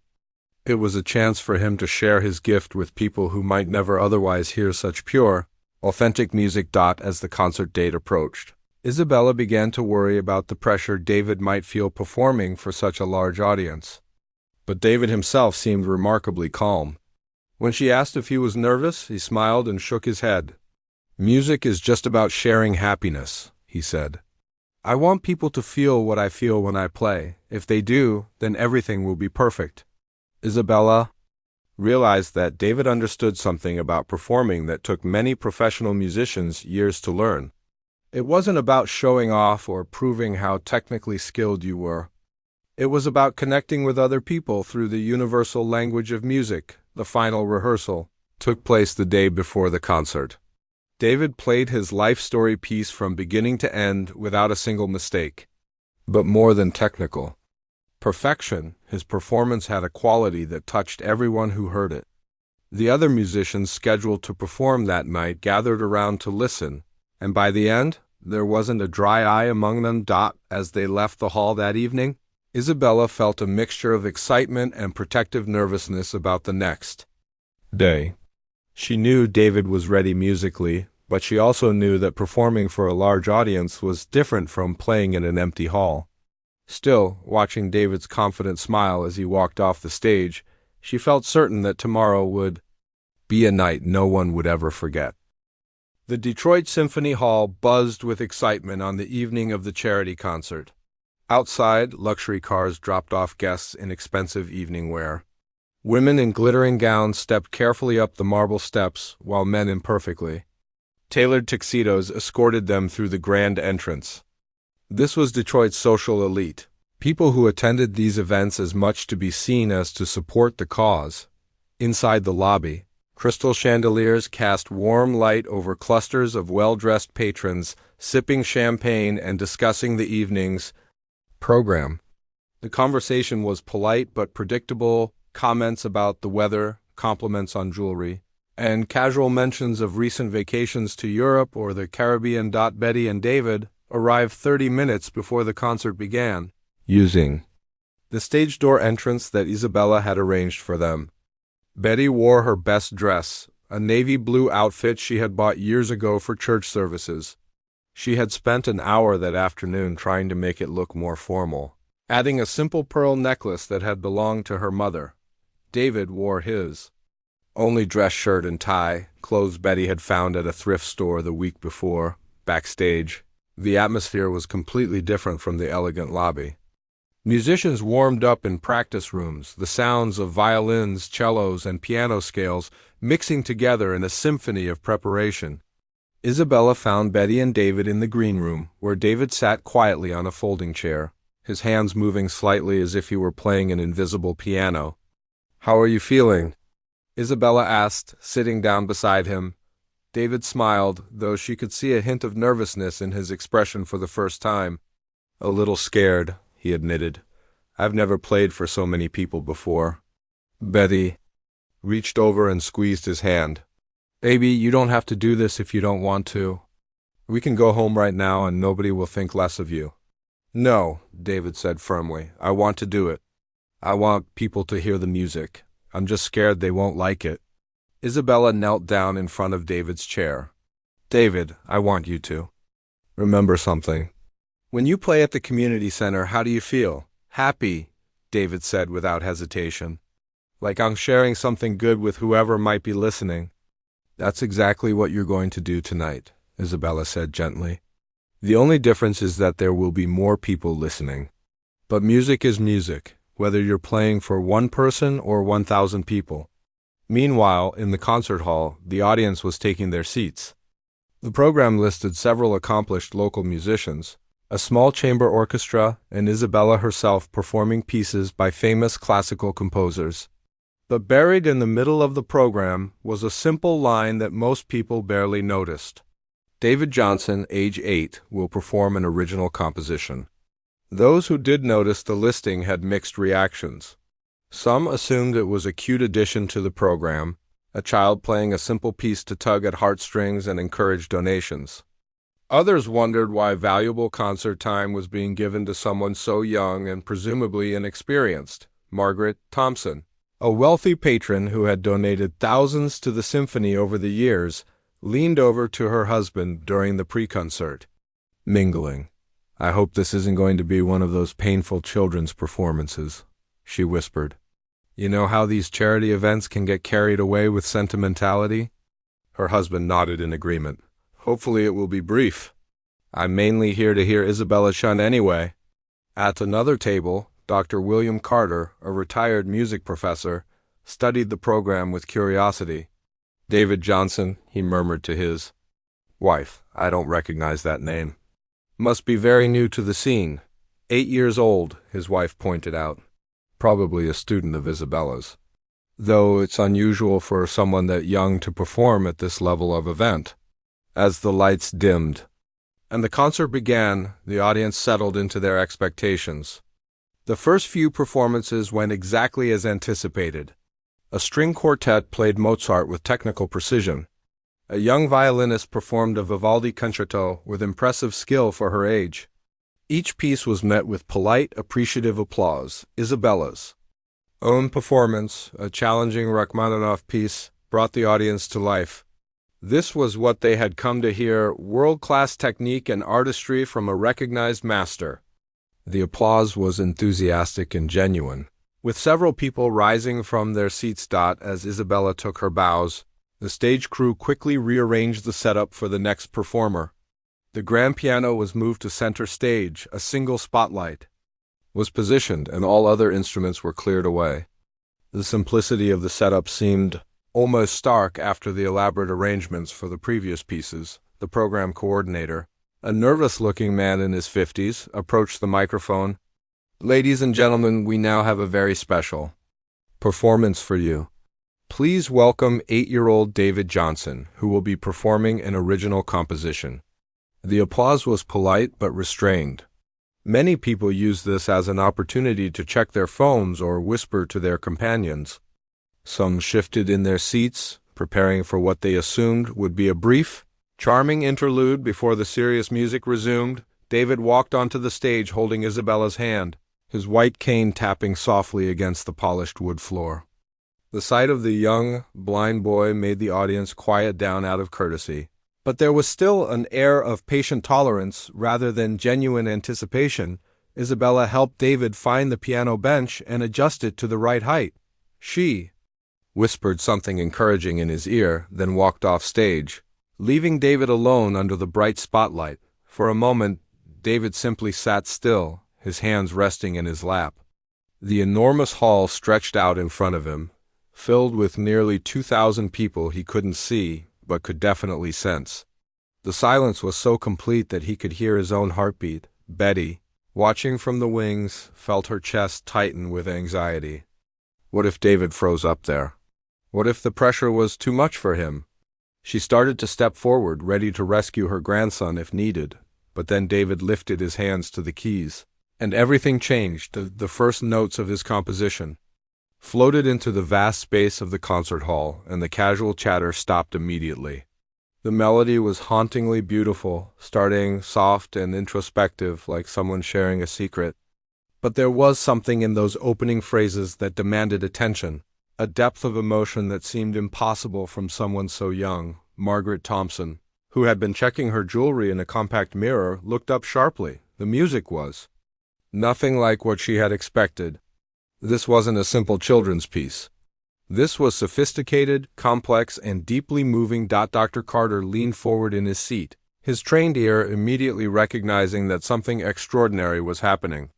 It was a chance for him to share his gift with people who might never otherwise hear such pure, authentic music. As the concert date approached, Isabella began to worry about the pressure David might feel performing for such a large audience. But David himself seemed remarkably calm. When she asked if he was nervous, he smiled and shook his head. "Music is just about sharing happiness," he said. "I want people to feel what I feel when I play. If they do, then everything will be perfect." Isabella realized that David understood something about performing that took many professional musicians years to learn. It wasn't about showing off or proving how technically skilled you were. It was about connecting with other people through the universal language of music. The final rehearsal took place the day before the concert. David played his life story piece from beginning to end without a single mistake. But more than technical perfection, his performance had a quality that touched everyone who heard it. The other musicians scheduled to perform that night gathered around to listen, and by the end, there wasn't a dry eye among them. As they left the hall that evening, Isabella felt a mixture of excitement and protective nervousness about the next day. She knew David was ready musically, but she also knew that performing for a large audience was different from playing in an empty hall. Still, watching David's confident smile as he walked off the stage, she felt certain that tomorrow would be a night no one would ever forget. The Detroit Symphony Hall buzzed with excitement on the evening of the charity concert. Outside, luxury cars dropped off guests in expensive evening wear. Women in glittering gowns stepped carefully up the marble steps, while men in perfectly tailored tuxedos escorted them through the grand entrance. This was Detroit's social elite, people who attended these events as much to be seen as to support the cause. Inside the lobby, crystal chandeliers cast warm light over clusters of well-dressed patrons, sipping champagne and discussing the evening's program. The conversation was polite but predictable, comments about the weather, compliments on jewelry, and casual mentions of recent vacations to Europe or the Caribbean. Betty and David arrived 30 minutes before the concert began, using the stage door entrance that Isabella had arranged for them. Betty wore her best dress, a navy blue outfit she had bought years ago for church services. She had spent an hour that afternoon trying to make it look more formal, adding a simple pearl necklace that had belonged to her mother. David wore his only dress shirt and tie, clothes Betty had found at a thrift store the week before. Backstage, the atmosphere was completely different from the elegant lobby. Musicians warmed up in practice rooms, the sounds of violins, cellos, and piano scales mixing together in a symphony of preparation. Isabella found Betty and David in the green room, where David sat quietly on a folding chair. his hands moving slightly as if he were playing an invisible piano. "How are you feeling?" Isabella asked, sitting down beside him. David smiled, though she could see a hint of nervousness in his expression for the first time. "A little scared," he admitted. "I've never played for so many people before." Betty reached over and squeezed his hand. "Baby, you don't have to do this if you don't want to. We can go home right now and nobody will think less of you." "No," David said firmly. "I want to do it. I want people to hear the music. I'm just scared they won't like it." Isabella knelt down in front of David's chair. "David, I want you to remember something. When you play at the community center, how do you feel?" "Happy," David said without hesitation. "Like I'm sharing something good with whoever might be listening." "That's exactly what you're going to do tonight," Isabella said gently. "The only difference is that there will be more people listening. But music is music, whether you're playing for one person or 1,000 people." Meanwhile, in the concert hall, the audience was taking their seats. The program listed several accomplished local musicians, a small chamber orchestra, and Isabella herself performing pieces by famous classical composers. But buried in the middle of the program was a simple line that most people barely noticed. "David Johnson, age 8, will perform an original composition." Those who did notice the listing had mixed reactions. Some assumed it was a cute addition to the program, a child playing a simple piece to tug at heartstrings and encourage donations. Others wondered why valuable concert time was being given to someone so young and presumably inexperienced. Margaret Thompson, a wealthy patron who had donated thousands to the symphony over the years, leaned over to her husband during the pre-concert. "Mingling. I hope this isn't going to be one of those painful children's performances," she whispered. "You know how these charity events can get carried away with sentimentality?" Her husband nodded in agreement. "Hopefully it will be brief. I'm mainly here to hear Isabella shunt anyway." At another table, Dr. William Carter, a retired music professor, studied the program with curiosity. "David Johnson," he murmured to his wife. "I don't recognize that name." "Must be very new to the scene. 8 years old," his wife pointed out. "Probably a student of Isabella's. Though it's unusual for someone that young to perform at this level of event." As the lights dimmed and the concert began, the audience settled into their expectations. The first few performances went exactly as anticipated. A string quartet played Mozart with technical precision. A young violinist performed a Vivaldi concerto with impressive skill for her age. Each piece was met with polite, appreciative applause. Isabella's own performance, a challenging Rachmaninoff piece, brought the audience to life. This was what they had come to hear: world-class technique and artistry from a recognized master. The applause was enthusiastic and genuine, with several people rising from their seats. As Isabella took her bows, the stage crew quickly rearranged the setup for the next performer. The grand piano was moved to center stage, a single spotlight was positioned, and all other instruments were cleared away. The simplicity of the setup seemed almost stark after the elaborate arrangements for the previous pieces. The program coordinator, a nervous-looking man in his 50s, approached the microphone. "Ladies and gentlemen, we now have a very special performance for you. Please welcome 8-year-old David Johnson, who will be performing an original composition." The applause was polite but restrained. Many people used this as an opportunity to check their phones or whisper to their companions. Some shifted in their seats, preparing for what they assumed would be a brief, charming interlude before the serious music resumed. David walked onto the stage holding Isabella's hand, his white cane tapping softly against the polished wood floor. The sight of the young, blind boy made the audience quiet down out of courtesy. But there was still an air of patient tolerance rather than genuine anticipation. Isabella helped David find the piano bench and adjust it to the right height. She whispered something encouraging in his ear, then walked off stage, leaving David alone under the bright spotlight. For a moment, David simply sat still, his hands resting in his lap. The enormous hall stretched out in front of him, filled with nearly 2,000 people he couldn't see, but could definitely sense. The silence was so complete that he could hear his own heartbeat. Betty watching from the wings, felt her chest tighten with anxiety. What if David froze up there? What if the pressure was too much for him? She started to step forward, ready to rescue her grandson if needed, but then David lifted his hands to the keys, and everything changed. The first notes of his composition floated into the vast space of the concert hall, and the casual chatter stopped immediately. The melody was hauntingly beautiful, starting soft and introspective like someone sharing a secret. But there was something in those opening phrases that demanded attention, a depth of emotion that seemed impossible from someone so young. Margaret Thompson, who had been checking her jewelry in a compact mirror, looked up sharply. The music was nothing like what she had expected. This wasn't a simple children's piece. This was sophisticated, complex, and deeply moving. Dr. Carter leaned forward in his seat, his trained ear immediately recognizing that something extraordinary was happening.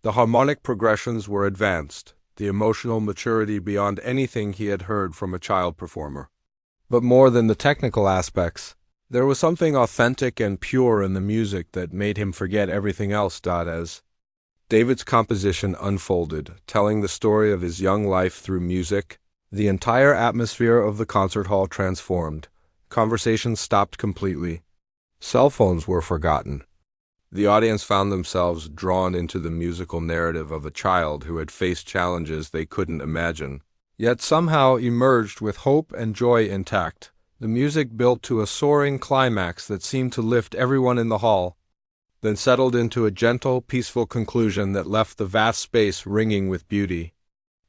The harmonic progressions were advanced, the emotional maturity beyond anything he had heard from a child performer. But more than the technical aspects, there was something authentic and pure in the music that made him forget everything else. As David's composition unfolded, telling the story of his young life through music, the entire atmosphere of the concert hall transformed. Conversations stopped completely. Cell phones were forgotten. The audience found themselves drawn into the musical narrative of a child who had faced challenges they couldn't imagine, yet somehow emerged with hope and joy intact. The music built to a soaring climax that seemed to lift everyone in the hall, then settled into a gentle, peaceful conclusion that left the vast space ringing with beauty.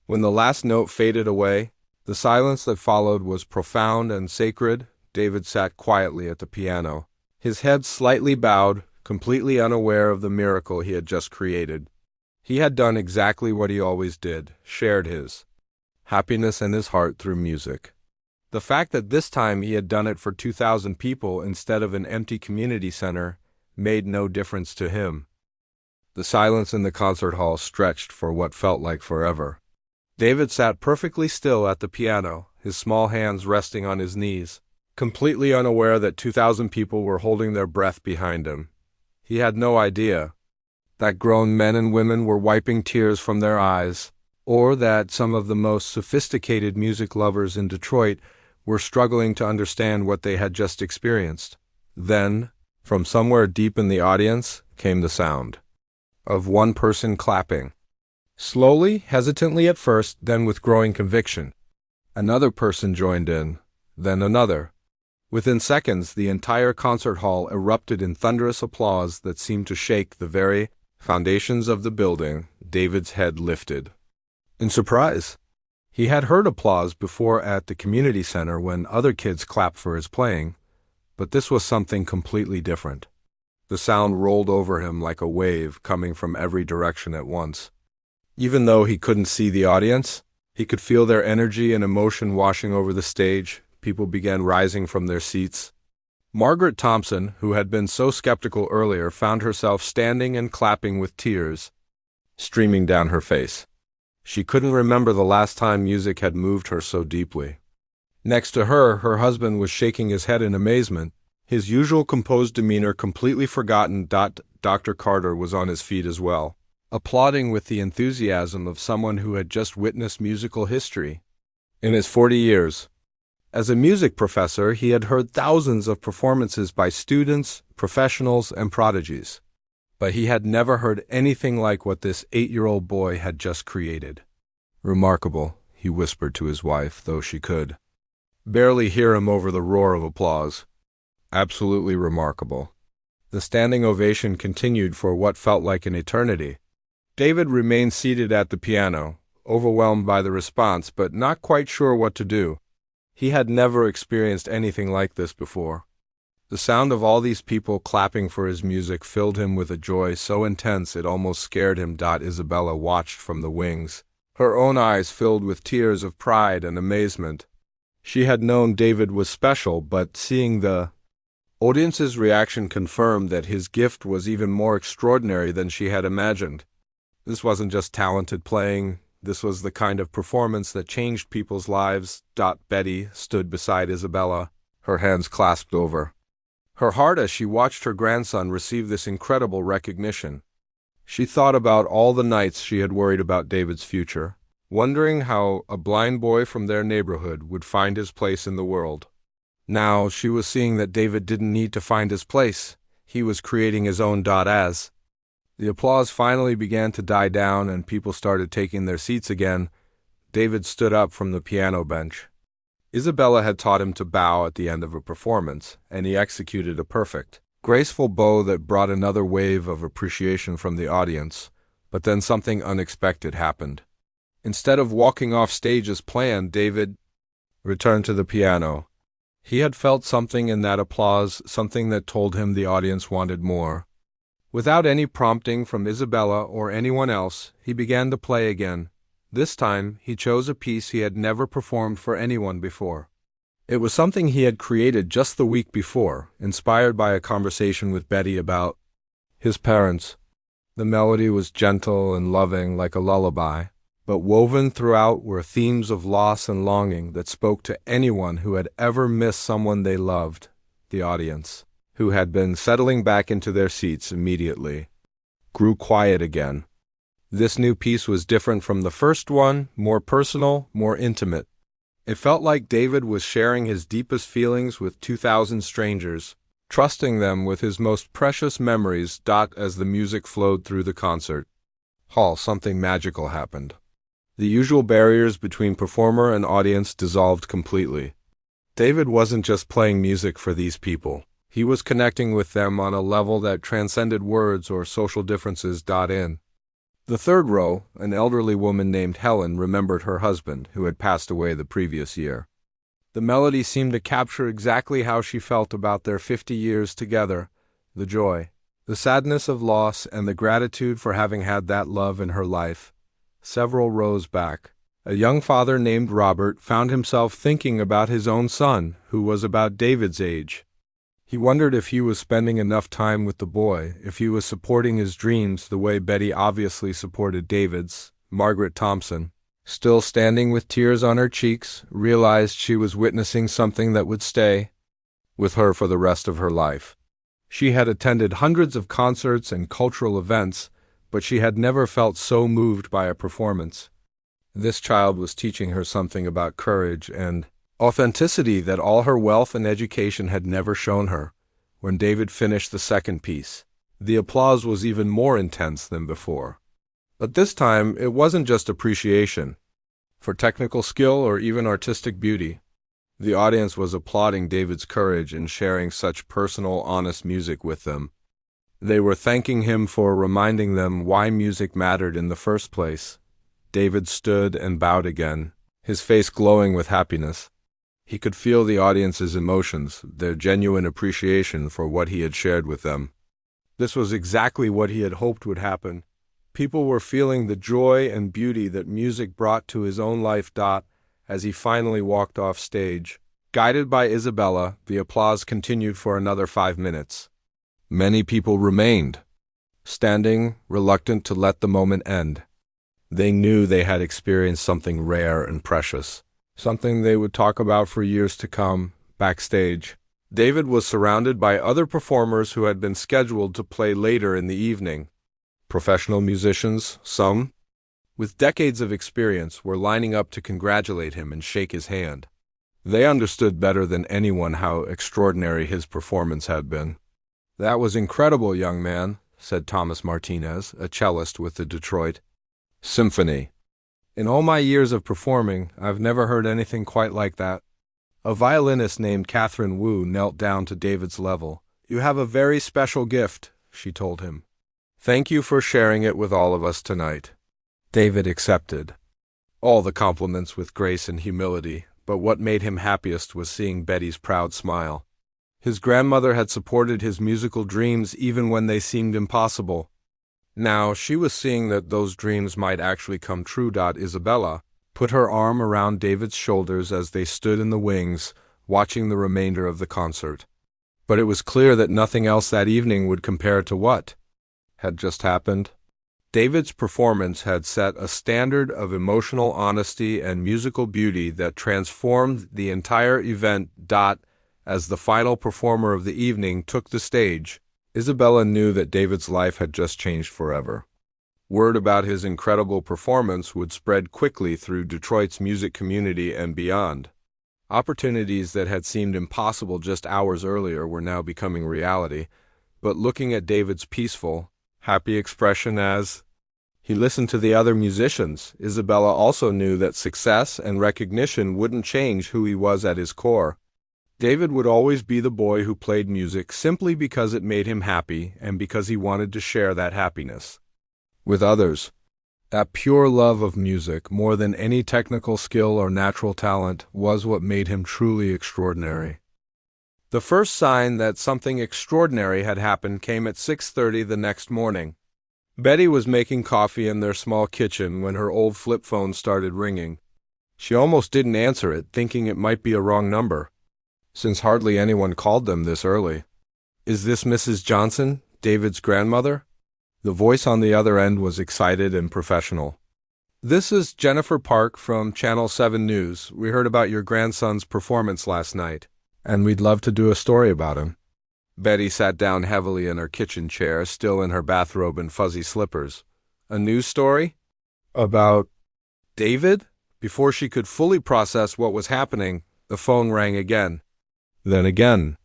When the last note faded away, the silence that followed was profound and sacred. David sat quietly at the piano, his head slightly bowed, completely unaware of the miracle he had just created. He had done exactly what he always did, shared his happiness and his heart through music. The fact that this time he had done it for 2,000 people instead of an empty community center made no difference to him. The silence in the concert hall stretched for what felt like forever. David sat perfectly still at the piano, his small hands resting on his knees, completely unaware that 2,000 people were holding their breath behind him. He had no idea that grown men and women were wiping tears from their eyes, or that some of the most sophisticated music lovers in Detroit were struggling to understand what they had just experienced. Then, from somewhere deep in the audience, came the sound of one person clapping. Slowly, hesitantly at first, then with growing conviction. Another person joined in, then another. Within seconds, the entire concert hall erupted in thunderous applause that seemed to shake the very foundations of the building. David's head lifted in surprise. He had heard applause before at the community center when other kids clapped for his playing, but this was something completely different. The sound rolled over him like a wave coming from every direction at once. Even though he couldn't see the audience, he could feel their energy and emotion washing over the stage. People began rising from their seats. Margaret Thompson, who had been so skeptical earlier, found herself standing and clapping with tears streaming down her face. She couldn't remember the last time music had moved her so deeply. Next to her, her husband was shaking his head in amazement, his usual composed demeanor completely forgotten. Dr. Carter was on his feet as well, applauding with the enthusiasm of someone who had just witnessed musical history. In his 40 years as a music professor, he had heard thousands of performances by students, professionals, and prodigies. But he had never heard anything like what this 8-year-old boy had just created. Remarkable, he whispered to his wife, though she could barely hear him over the roar of applause. Absolutely remarkable. The standing ovation continued for what felt like an eternity. David remained seated at the piano, overwhelmed by the response, but not quite sure what to do. He had never experienced anything like this before. The sound of all these people clapping for his music filled him with a joy so intense it almost scared him. Isabella watched from the wings, her own eyes filled with tears of pride and amazement. She had known David was special, but seeing the audience's reaction confirmed that his gift was even more extraordinary than she had imagined. This wasn't just talented playing. This was the kind of performance that changed people's lives. Betty stood beside Isabella, her hands clasped over her heart as she watched her grandson receive this incredible recognition. She thought about all the nights she had worried about David's future, wondering how a blind boy from their neighborhood would find his place in the world. Now she was seeing that David didn't need to find his place. He was creating his own. As the applause finally began to die down and people started taking their seats again, David stood up from the piano bench. Isabella had taught him to bow at the end of a performance, and he executed a perfect, graceful bow that brought another wave of appreciation from the audience. But then something unexpected happened. Instead of walking off stage as planned, David returned to the piano. He had felt something in that applause, something that told him the audience wanted more. Without any prompting from Isabella or anyone else, he began to play again. This time, he chose a piece he had never performed for anyone before. It was something he had created just the week before, inspired by a conversation with Betty about his parents. The melody was gentle and loving like a lullaby, but woven throughout were themes of loss and longing that spoke to anyone who had ever missed someone they loved. The audience, who had been settling back into their seats immediately, grew quiet again. This new piece was different from the first one, more personal, more intimate. It felt like David was sharing his deepest feelings with 2,000 strangers, trusting them with his most precious memories. As the music flowed through the concert hall, something magical happened. The usual barriers between performer and audience dissolved completely. David wasn't just playing music for these people. He was connecting with them on a level that transcended words or social differences. In the third row, an elderly woman named Helen remembered her husband, who had passed away the previous year. The melody seemed to capture exactly how she felt about their 50 years together, the joy, the sadness of loss, and the gratitude for having had that love in her life. Several rows back, a young father named Robert found himself thinking about his own son, who was about David's age. He wondered if he was spending enough time with the boy, if he was supporting his dreams the way Betty obviously supported David's. Margaret Thompson, still standing with tears on her cheeks, realized she was witnessing something that would stay with her for the rest of her life. She had attended hundreds of concerts and cultural events, but she had never felt so moved by a performance. This child was teaching her something about courage and authenticity that all her wealth and education had never shown her. When David finished the second piece, the applause was even more intense than before. But this time, it wasn't just appreciation for technical skill or even artistic beauty. The audience was applauding David's courage in sharing such personal, honest music with them. They were thanking him for reminding them why music mattered in the first place. David stood and bowed again, his face glowing with happiness. He could feel the audience's emotions, their genuine appreciation for what he had shared with them. This was exactly what he had hoped would happen. People were feeling the joy and beauty that music brought to his own life. As he finally walked off stage, guided by Isabella, the applause continued for another 5 minutes. Many people remained, standing, reluctant to let the moment end. They knew they had experienced something rare and precious. Something they would talk about for years to come. Backstage, David was surrounded by other performers who had been scheduled to play later in the evening. Professional musicians, some with decades of experience, were lining up to congratulate him and shake his hand. They understood better than anyone how extraordinary his performance had been. "That was incredible, young man," said Thomas Martinez, a cellist with the Detroit Symphony. "In all my years of performing, I've never heard anything quite like that." A violinist named Catherine Wu knelt down to David's level. "You have a very special gift," she told him. "Thank you for sharing it with all of us tonight." David accepted all the compliments with grace and humility, but what made him happiest was seeing Betty's proud smile. His grandmother had supported his musical dreams even when they seemed impossible. Now she was seeing that those dreams might actually come true. Isabella put her arm around David's shoulders as they stood in the wings, watching the remainder of the concert. But it was clear that nothing else that evening would compare to what had just happened. David's performance had set a standard of emotional honesty and musical beauty that transformed the entire event. As the final performer of the evening took the stage, Isabella knew that David's life had just changed forever. Word about his incredible performance would spread quickly through Detroit's music community and beyond. Opportunities that had seemed impossible just hours earlier were now becoming reality, but looking at David's peaceful, happy expression as he listened to the other musicians, Isabella also knew that success and recognition wouldn't change who he was at his core. David would always be the boy who played music simply because it made him happy and because he wanted to share that happiness with others. That pure love of music, more than any technical skill or natural talent, was what made him truly extraordinary. The first sign that something extraordinary had happened came at 6:30 the next morning. Betty was making coffee in their small kitchen when her old flip phone started ringing. She almost didn't answer it, thinking it might be a wrong number, since hardly anyone called them this early. "Is this Mrs. Johnson, David's grandmother?" The voice on the other end was excited and professional. "This is Jennifer Park from Channel 7 News. We heard about your grandson's performance last night, and we'd love to do a story about him." Betty sat down heavily in her kitchen chair, still in her bathrobe and fuzzy slippers. "A news story? About David?" Before she could fully process what was happening, the phone rang again. Then again.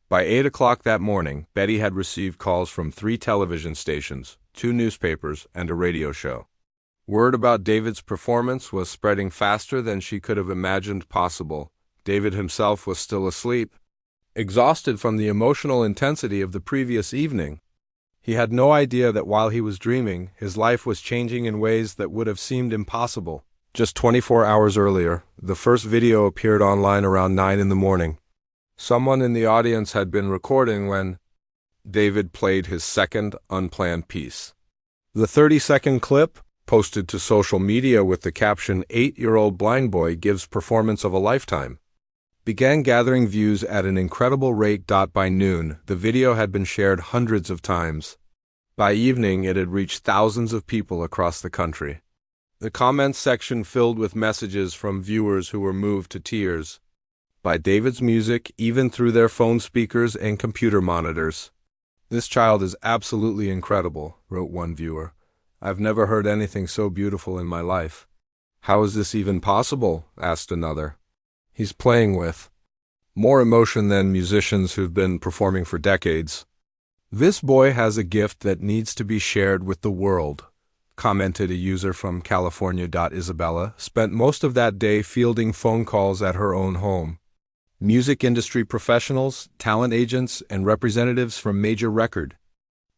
By 8 o'clock that morning, Betty had received calls from 3 television stations, 2 newspapers, and a radio show. Word about David's performance was spreading faster than she could have imagined possible. David himself was still asleep, exhausted from the emotional intensity of the previous evening. He had no idea that while he was dreaming, his life was changing in ways that would have seemed impossible. Just 24 hours earlier, the first video appeared online around 9 in the morning. Someone in the audience had been recording when David played his second unplanned piece. The 30-second clip, posted to social media with the caption, "8-year-old blind boy gives performance of a lifetime," began gathering views at an incredible rate. By noon, the video had been shared hundreds of times. By evening, it had reached thousands of people across the country. The comments section filled with messages from viewers who were moved to tears by David's music, even through their phone speakers and computer monitors. "This child is absolutely incredible," wrote one viewer. "I've never heard anything so beautiful in my life." "How is this even possible?" asked another. "He's playing with more emotion than musicians who've been performing for decades. This boy has a gift that needs to be shared with the world," commented a user from California. Isabella spent most of that day fielding phone calls at her own home. Music industry professionals, talent agents, and representatives from major record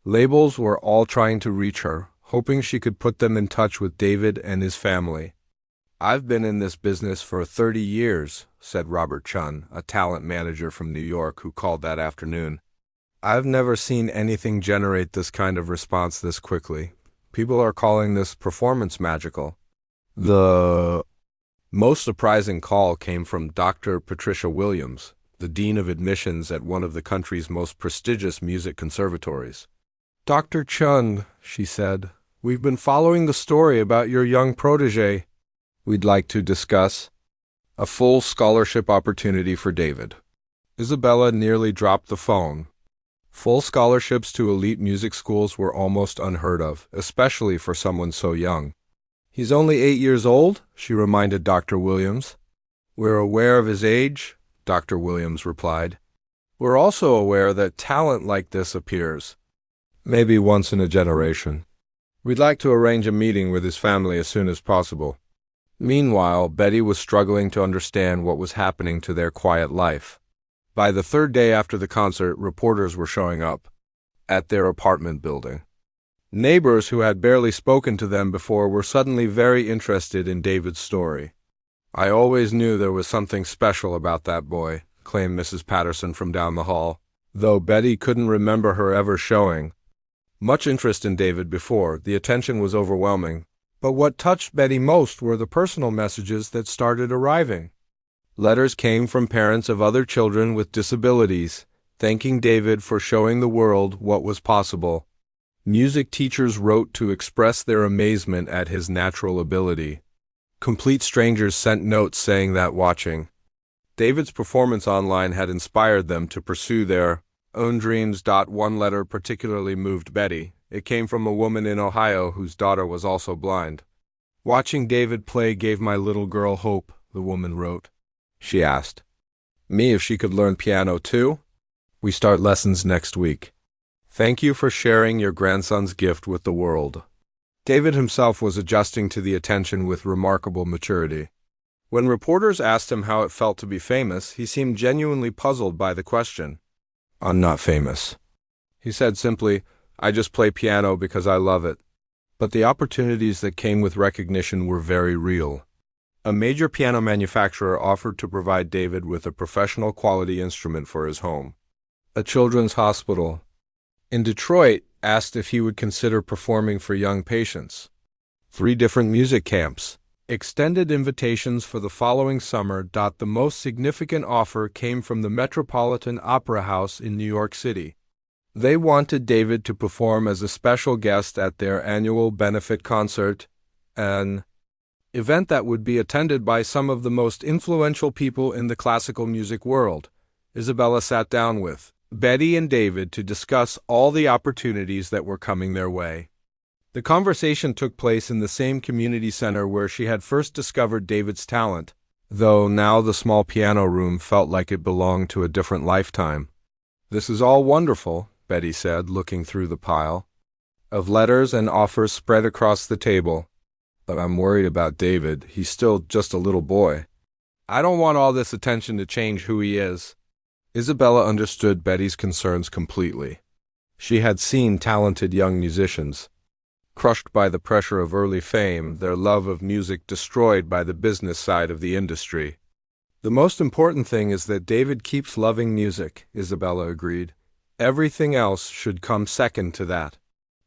labels were all trying to reach her, hoping she could put them in touch with David and his family. "I've been in this business for 30 years, said Robert Chun, a talent manager from New York who called that afternoon. "I've never seen anything generate this kind of response this quickly. People are calling this performance magical." The most surprising call came from Dr. Patricia Williams, the Dean of Admissions at one of the country's most prestigious music conservatories. "Dr. Chun," she said, "we've been following the story about your young protege. We'd like to discuss a full scholarship opportunity for David." Isabella nearly dropped the phone. Full scholarships to elite music schools were almost unheard of, especially for someone so young. "He's only 8 years old," she reminded Dr. Williams. "We're aware of his age," Dr. Williams replied. "We're also aware that talent like this appears maybe once in a generation. We'd like to arrange a meeting with his family as soon as possible." Meanwhile, Betty was struggling to understand what was happening to their quiet life. By the third day after the concert, reporters were showing up at their apartment building. Neighbors who had barely spoken to them before were suddenly very interested in David's story. "I always knew there was something special about that boy," claimed Mrs. Patterson from down the hall, though Betty couldn't remember her ever showing much interest in David before. The attention was overwhelming. But what touched Betty most were the personal messages that started arriving. Letters came from parents of other children with disabilities, thanking David for showing the world what was possible. Music teachers wrote to express their amazement at his natural ability. Complete strangers sent notes saying that watching David's performance online had inspired them to pursue their own dreams. One letter particularly moved Betty. It came from a woman in Ohio whose daughter was also blind. "Watching David play gave my little girl hope," the woman wrote. She asked me if she could learn piano too. We start lessons next week. Thank you for sharing your grandson's gift with the world. David himself was adjusting to the attention with remarkable maturity. When reporters asked him how it felt to be famous, he seemed genuinely puzzled by the question. "I'm not famous," he said simply. "I just play piano because I love it." But the opportunities that came with recognition were very real. A major piano manufacturer offered to provide David with a professional quality instrument for his home. A children's hospital in Detroit asked if he would consider performing for young patients. 3 different music camps extended invitations for the following summer. The most significant offer came from the Metropolitan Opera House in New York City. They wanted David to perform as a special guest at their annual benefit concert, an event that would be attended by some of the most influential people in the classical music world. Isabella sat down with Betty and David to discuss all the opportunities that were coming their way. The conversation took place in the same community center where she had first discovered David's talent, though now the small piano room felt like it belonged to a different lifetime. "This is all wonderful," Betty said, looking through the pile of letters and offers spread across the table. "But I'm worried about David. He's still just a little boy. I don't want all this attention to change who he is." Isabella understood Betty's concerns completely. She had seen talented young musicians crushed by the pressure of early fame, their love of music destroyed by the business side of the industry. "The most important thing is that David keeps loving music," Isabella agreed. "Everything else should come second to that."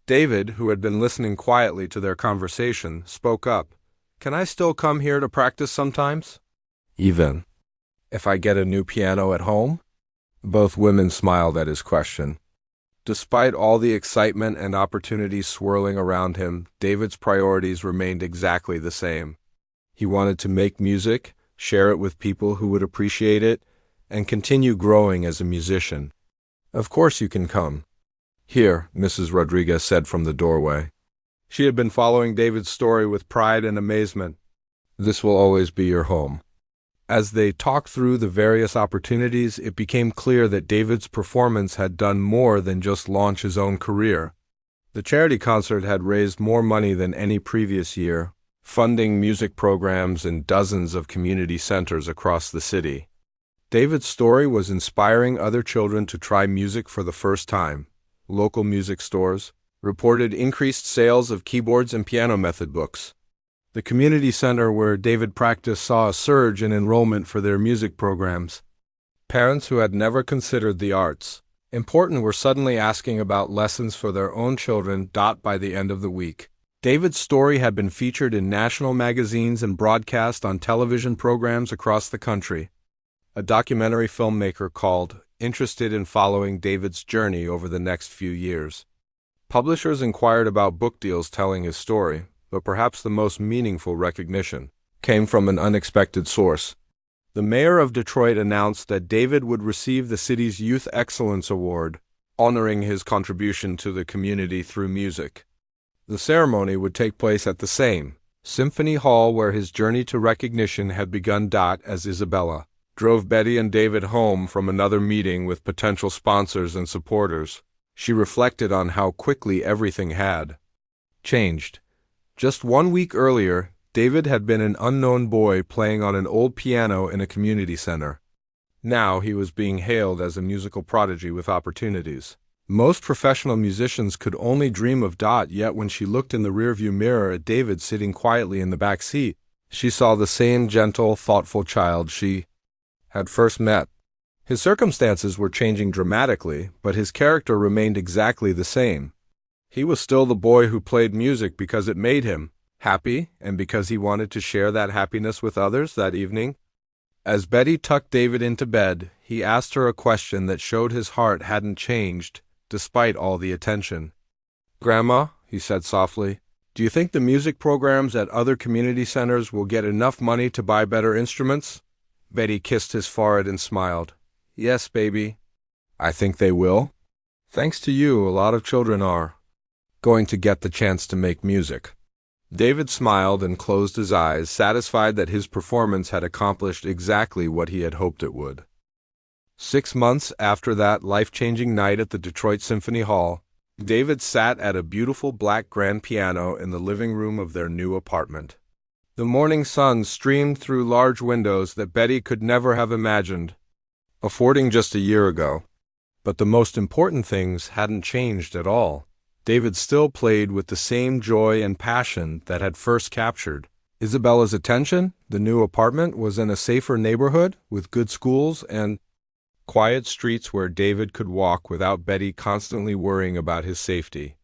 David, who had been listening quietly to their conversation, spoke up. "Can I still come here to practice sometimes? Even if I get a new piano at home?" Both women smiled at his question. Despite all the excitement and opportunities swirling around him, David's priorities remained exactly the same. He wanted to make music, share it with people who would appreciate it, and continue growing as a musician. "Of course you can come." "Here," Mrs. Rodriguez said from the doorway. She had been following David's story with pride and amazement. "This will always be your home." As they talked through the various opportunities, it became clear that David's performance had done more than just launch his own career. The charity concert had raised more money than any previous year, funding music programs in dozens of community centers across the city. David's story was inspiring other children to try music for the first time. Local music stores reported increased sales of keyboards and piano method books. The community center where David practiced saw a surge in enrollment for their music programs. Parents who had never considered the arts important were suddenly asking about lessons for their own children. By the end of the week, David's story had been featured in national magazines and broadcast on television programs across the country. A documentary filmmaker called interested in following David's journey over the next few years. Publishers inquired about book deals telling his story, but perhaps the most meaningful recognition came from an unexpected source. The mayor of Detroit announced that David would receive the city's Youth Excellence Award, honoring his contribution to the community through music. The ceremony would take place at the same Symphony Hall where his journey to recognition had begun. As Isabella drove Betty and David home from another meeting with potential sponsors and supporters, she reflected on how quickly everything had changed. Just 1 week earlier, David had been an unknown boy playing on an old piano in a community center. Now he was being hailed as a musical prodigy with opportunities most professional musicians could only dream of. Yet when she looked in the rearview mirror at David sitting quietly in the back seat, she saw the same gentle, thoughtful child she had first met. His circumstances were changing dramatically, but his character remained exactly the same. He was still the boy who played music because it made him happy and because he wanted to share that happiness with others that evening. As Betty tucked David into bed, he asked her a question that showed his heart hadn't changed, despite all the attention. "Grandma," he said softly, "do you think the music programs at other community centers will get enough money to buy better instruments?" Betty kissed his forehead and smiled. "Yes, baby. I think they will. Thanks to you, a lot of children are going to get the chance to make music. David smiled and closed his eyes, satisfied that his performance had accomplished exactly what he had hoped it would. 6 months after that life-changing night at the Detroit Symphony Hall, David sat at a beautiful black grand piano in the living room of their new apartment. The morning sun streamed through large windows that Betty could never have imagined affording just a year ago. But the most important things hadn't changed at all. David still played with the same joy and passion that had first captured Isabella's attention. The new apartment was in a safer neighborhood with good schools and quiet streets where David could walk without Betty constantly worrying about his safety.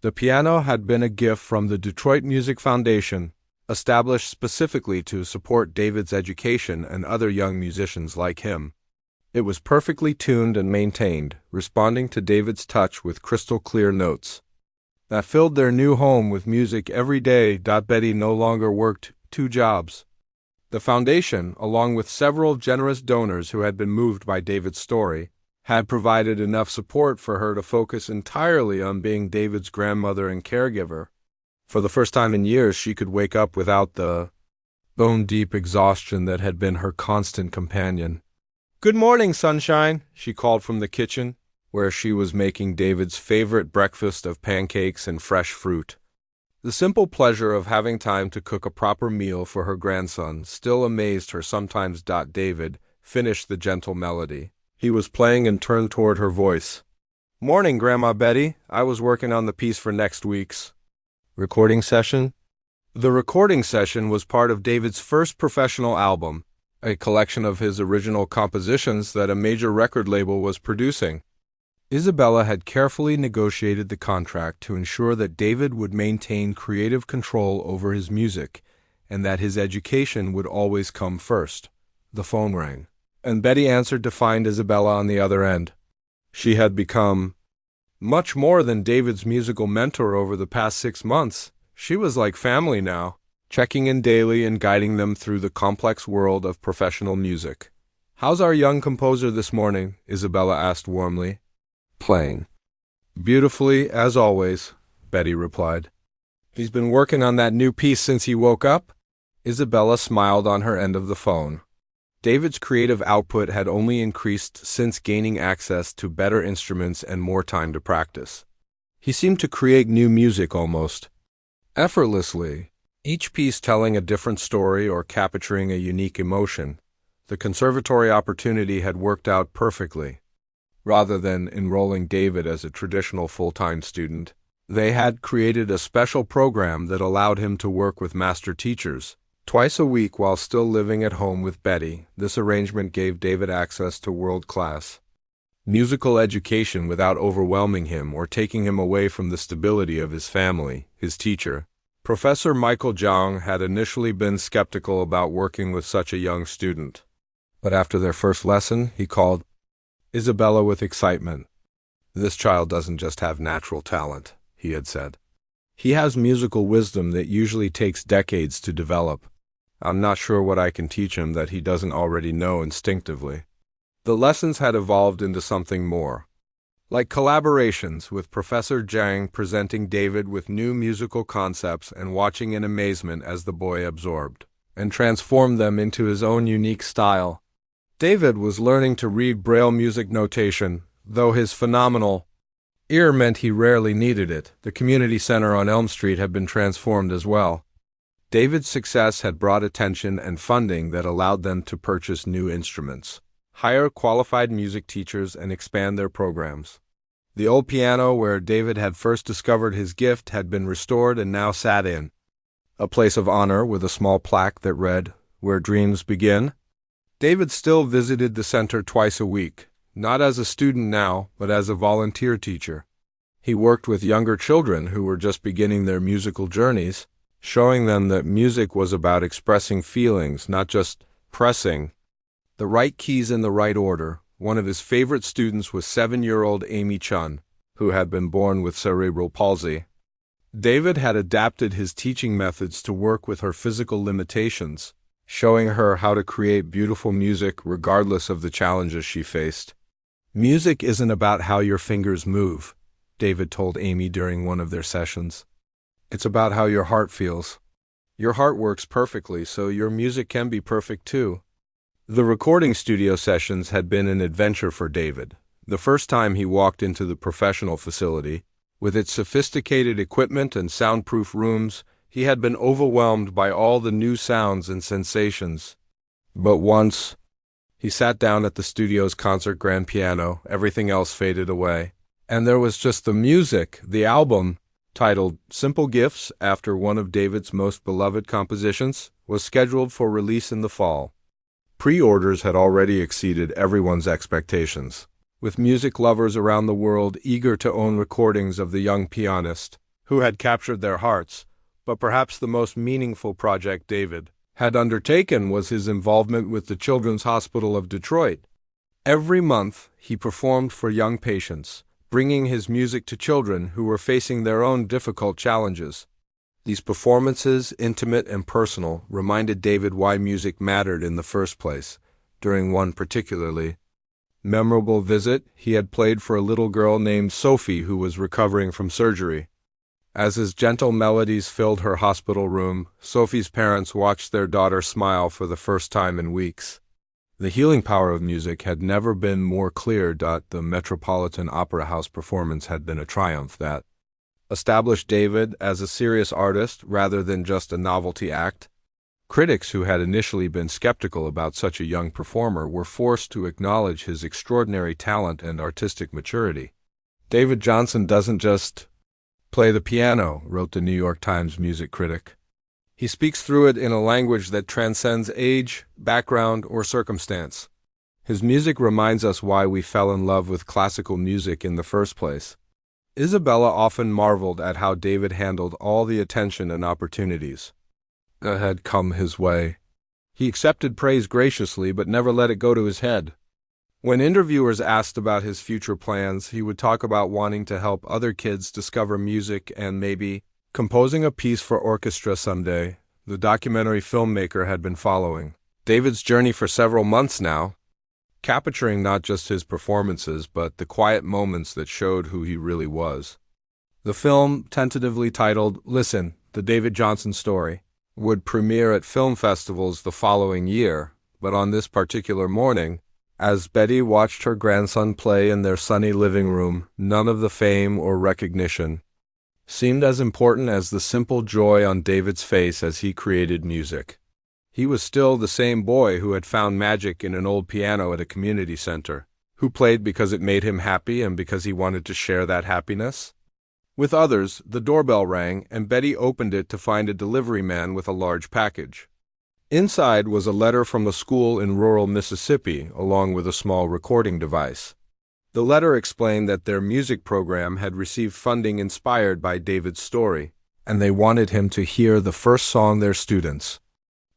The piano had been a gift from the Detroit Music Foundation, established specifically to support David's education and other young musicians like him. It was perfectly tuned and maintained, responding to David's touch with crystal-clear notes that filled their new home with music every day. Betty no longer worked 2 jobs. The foundation, along with several generous donors who had been moved by David's story, had provided enough support for her to focus entirely on being David's grandmother and caregiver. For the first time in years, she could wake up without the bone-deep exhaustion that had been her constant companion. "Good morning, sunshine," she called from the kitchen, where she was making David's favorite breakfast of pancakes and fresh fruit. The simple pleasure of having time to cook a proper meal for her grandson still amazed her sometimes. David finished the gentle melody he was playing and turned toward her voice. "Morning, Grandma Betty. I was working on the piece for next week's recording session." The recording session was part of David's first professional album, a collection of his original compositions that a major record label was producing. Isabella had carefully negotiated the contract to ensure that David would maintain creative control over his music and that his education would always come first. The phone rang, and Betty answered to find Isabella on the other end. She had become much more than David's musical mentor over the past 6 months. She was like family now, checking in daily and guiding them through the complex world of professional music. "How's our young composer this morning?" Isabella asked warmly. "Playing beautifully, as always," Betty replied. "He's been working on that new piece since he woke up?" Isabella smiled on her end of the phone. David's creative output had only increased since gaining access to better instruments and more time to practice. He seemed to create new music almost effortlessly, each piece telling a different story or capturing a unique emotion. The conservatory opportunity had worked out perfectly. Rather than enrolling David as a traditional full-time student, they had created a special program that allowed him to work with master teachers twice a week while still living at home with Betty. This arrangement gave David access to world-class musical education without overwhelming him or taking him away from the stability of his family. His teacher, Professor Michael Jung, had initially been skeptical about working with such a young student. But after their first lesson, he called Isabella with excitement. "This child doesn't just have natural talent," he had said. "He has musical wisdom that usually takes decades to develop. I'm not sure what I can teach him that he doesn't already know instinctively." The lessons had evolved into something more, like collaborations, with Professor Jang presenting David with new musical concepts and watching in amazement as the boy absorbed and transformed them into his own unique style. David was learning to read Braille music notation, though his phenomenal ear meant he rarely needed it. The community center on Elm Street had been transformed as well. David's success had brought attention and funding that allowed them to purchase new instruments, hire qualified music teachers, and expand their programs. The old piano where David had first discovered his gift had been restored and now sat in a place of honor with a small plaque that read, "Where Dreams Begin." David still visited the center twice a week, not as a student now, but as a volunteer teacher. He worked with younger children who were just beginning their musical journeys, showing them that music was about expressing feelings, not just pressing the right keys in the right order. One of his favorite students was 7-year-old Amy Chun, who had been born with cerebral palsy. David had adapted his teaching methods to work with her physical limitations, showing her how to create beautiful music regardless of the challenges she faced. "Music isn't about how your fingers move," David told Amy during one of their sessions. It's about how your heart feels. Your heart works perfectly, so your music can be perfect too. The recording studio sessions had been an adventure for David. The first time he walked into the professional facility, with its sophisticated equipment and soundproof rooms, he had been overwhelmed by all the new sounds and sensations. But once he sat down at the studio's concert grand piano, everything else faded away. And there was just the music. The album, titled Simple Gifts after one of David's most beloved compositions, was scheduled for release in the fall. Pre-orders had already exceeded everyone's expectations, with music lovers around the world eager to own recordings of the young pianist, who had captured their hearts. But perhaps the most meaningful project David had undertaken was his involvement with the Children's Hospital of Detroit. Every month, he performed for young patients, bringing his music to children who were facing their own difficult challenges. These performances, intimate and personal, reminded David why music mattered in the first place. During one particularly memorable visit, he had played for a little girl named Sophie who was recovering from surgery. As his gentle melodies filled her hospital room, Sophie's parents watched their daughter smile for the first time in weeks. The healing power of music had never been more clear. The Metropolitan Opera House performance had been a triumph that established David as a serious artist rather than just a novelty act. Critics who had initially been skeptical about such a young performer were forced to acknowledge his extraordinary talent and artistic maturity. David Johnson doesn't just play the piano, wrote the New York Times music critic. He speaks through it in a language that transcends age, background, or circumstance. His music reminds us why we fell in love with classical music in the first place. Isabella often marveled at how David handled all the attention and opportunities that had come his way. He accepted praise graciously but never let it go to his head. When interviewers asked about his future plans, he would talk about wanting to help other kids discover music and maybe composing a piece for orchestra someday. The documentary filmmaker had been following David's journey for several months now, capturing not just his performances but the quiet moments that showed who he really was. The film, tentatively titled Listen, The David Johnson Story, would premiere at film festivals the following year, but on this particular morning, as Betty watched her grandson play in their sunny living room, none of the fame or recognition seemed as important as the simple joy on David's face as he created music. He was still the same boy who had found magic in an old piano at a community center, who played because it made him happy and because he wanted to share that happiness with others. The doorbell rang, and Betty opened it to find a delivery man with a large package. Inside was a letter from a school in rural Mississippi, along with a small recording device. The letter explained that their music program had received funding inspired by David's story, and they wanted him to hear the first song their students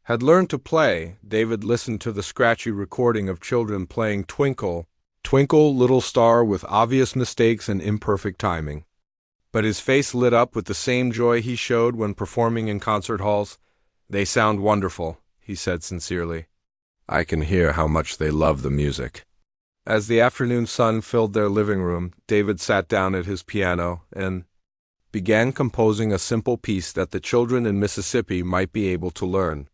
had learned to play. David listened to the scratchy recording of children playing Twinkle, Twinkle, Little Star with obvious mistakes and imperfect timing. But his face lit up with the same joy he showed when performing in concert halls. "They sound wonderful," he said sincerely. "I can hear how much they love the music." As the afternoon sun filled their living room, David sat down at his piano and began composing a simple piece that the children in Mississippi might be able to learn.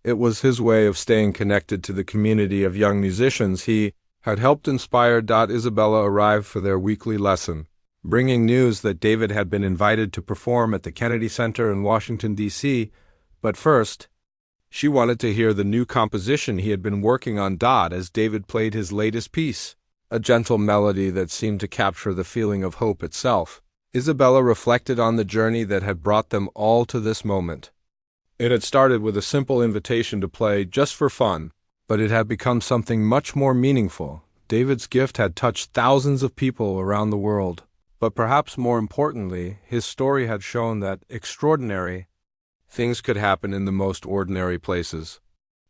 It was his way of staying connected to the community of young musicians he had helped inspire. Isabella arrived for their weekly lesson, bringing news that David had been invited to perform at the Kennedy Center in Washington, D.C., but first, she wanted to hear the new composition he had been working on. As David played his latest piece, a gentle melody that seemed to capture the feeling of hope itself, Isabella reflected on the journey that had brought them all to this moment. It had started with a simple invitation to play just for fun, but it had become something much more meaningful. David's gift had touched thousands of people around the world, but perhaps more importantly, his story had shown that extraordinary things could happen in the most ordinary places.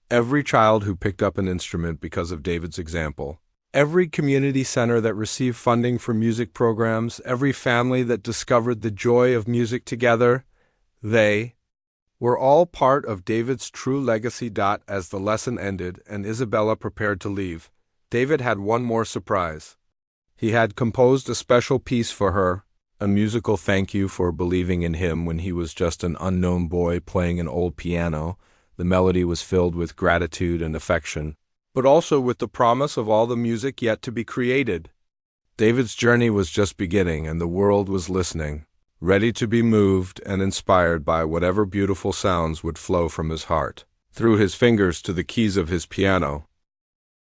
Every child who picked up an instrument because of David's example, every community center that received funding for music programs, every family that discovered the joy of music together, they were all part of David's true legacy. As the lesson ended and Isabella prepared to leave, David had one more surprise. He had composed a special piece for her, A musical thank you for believing in him when he was just an unknown boy playing an old piano. The melody was filled with gratitude and affection, but also with the promise of all the music yet to be created. David's journey was just beginning, and the world was listening, ready to be moved and inspired by whatever beautiful sounds would flow from his heart. Through his fingers to the keys of his piano,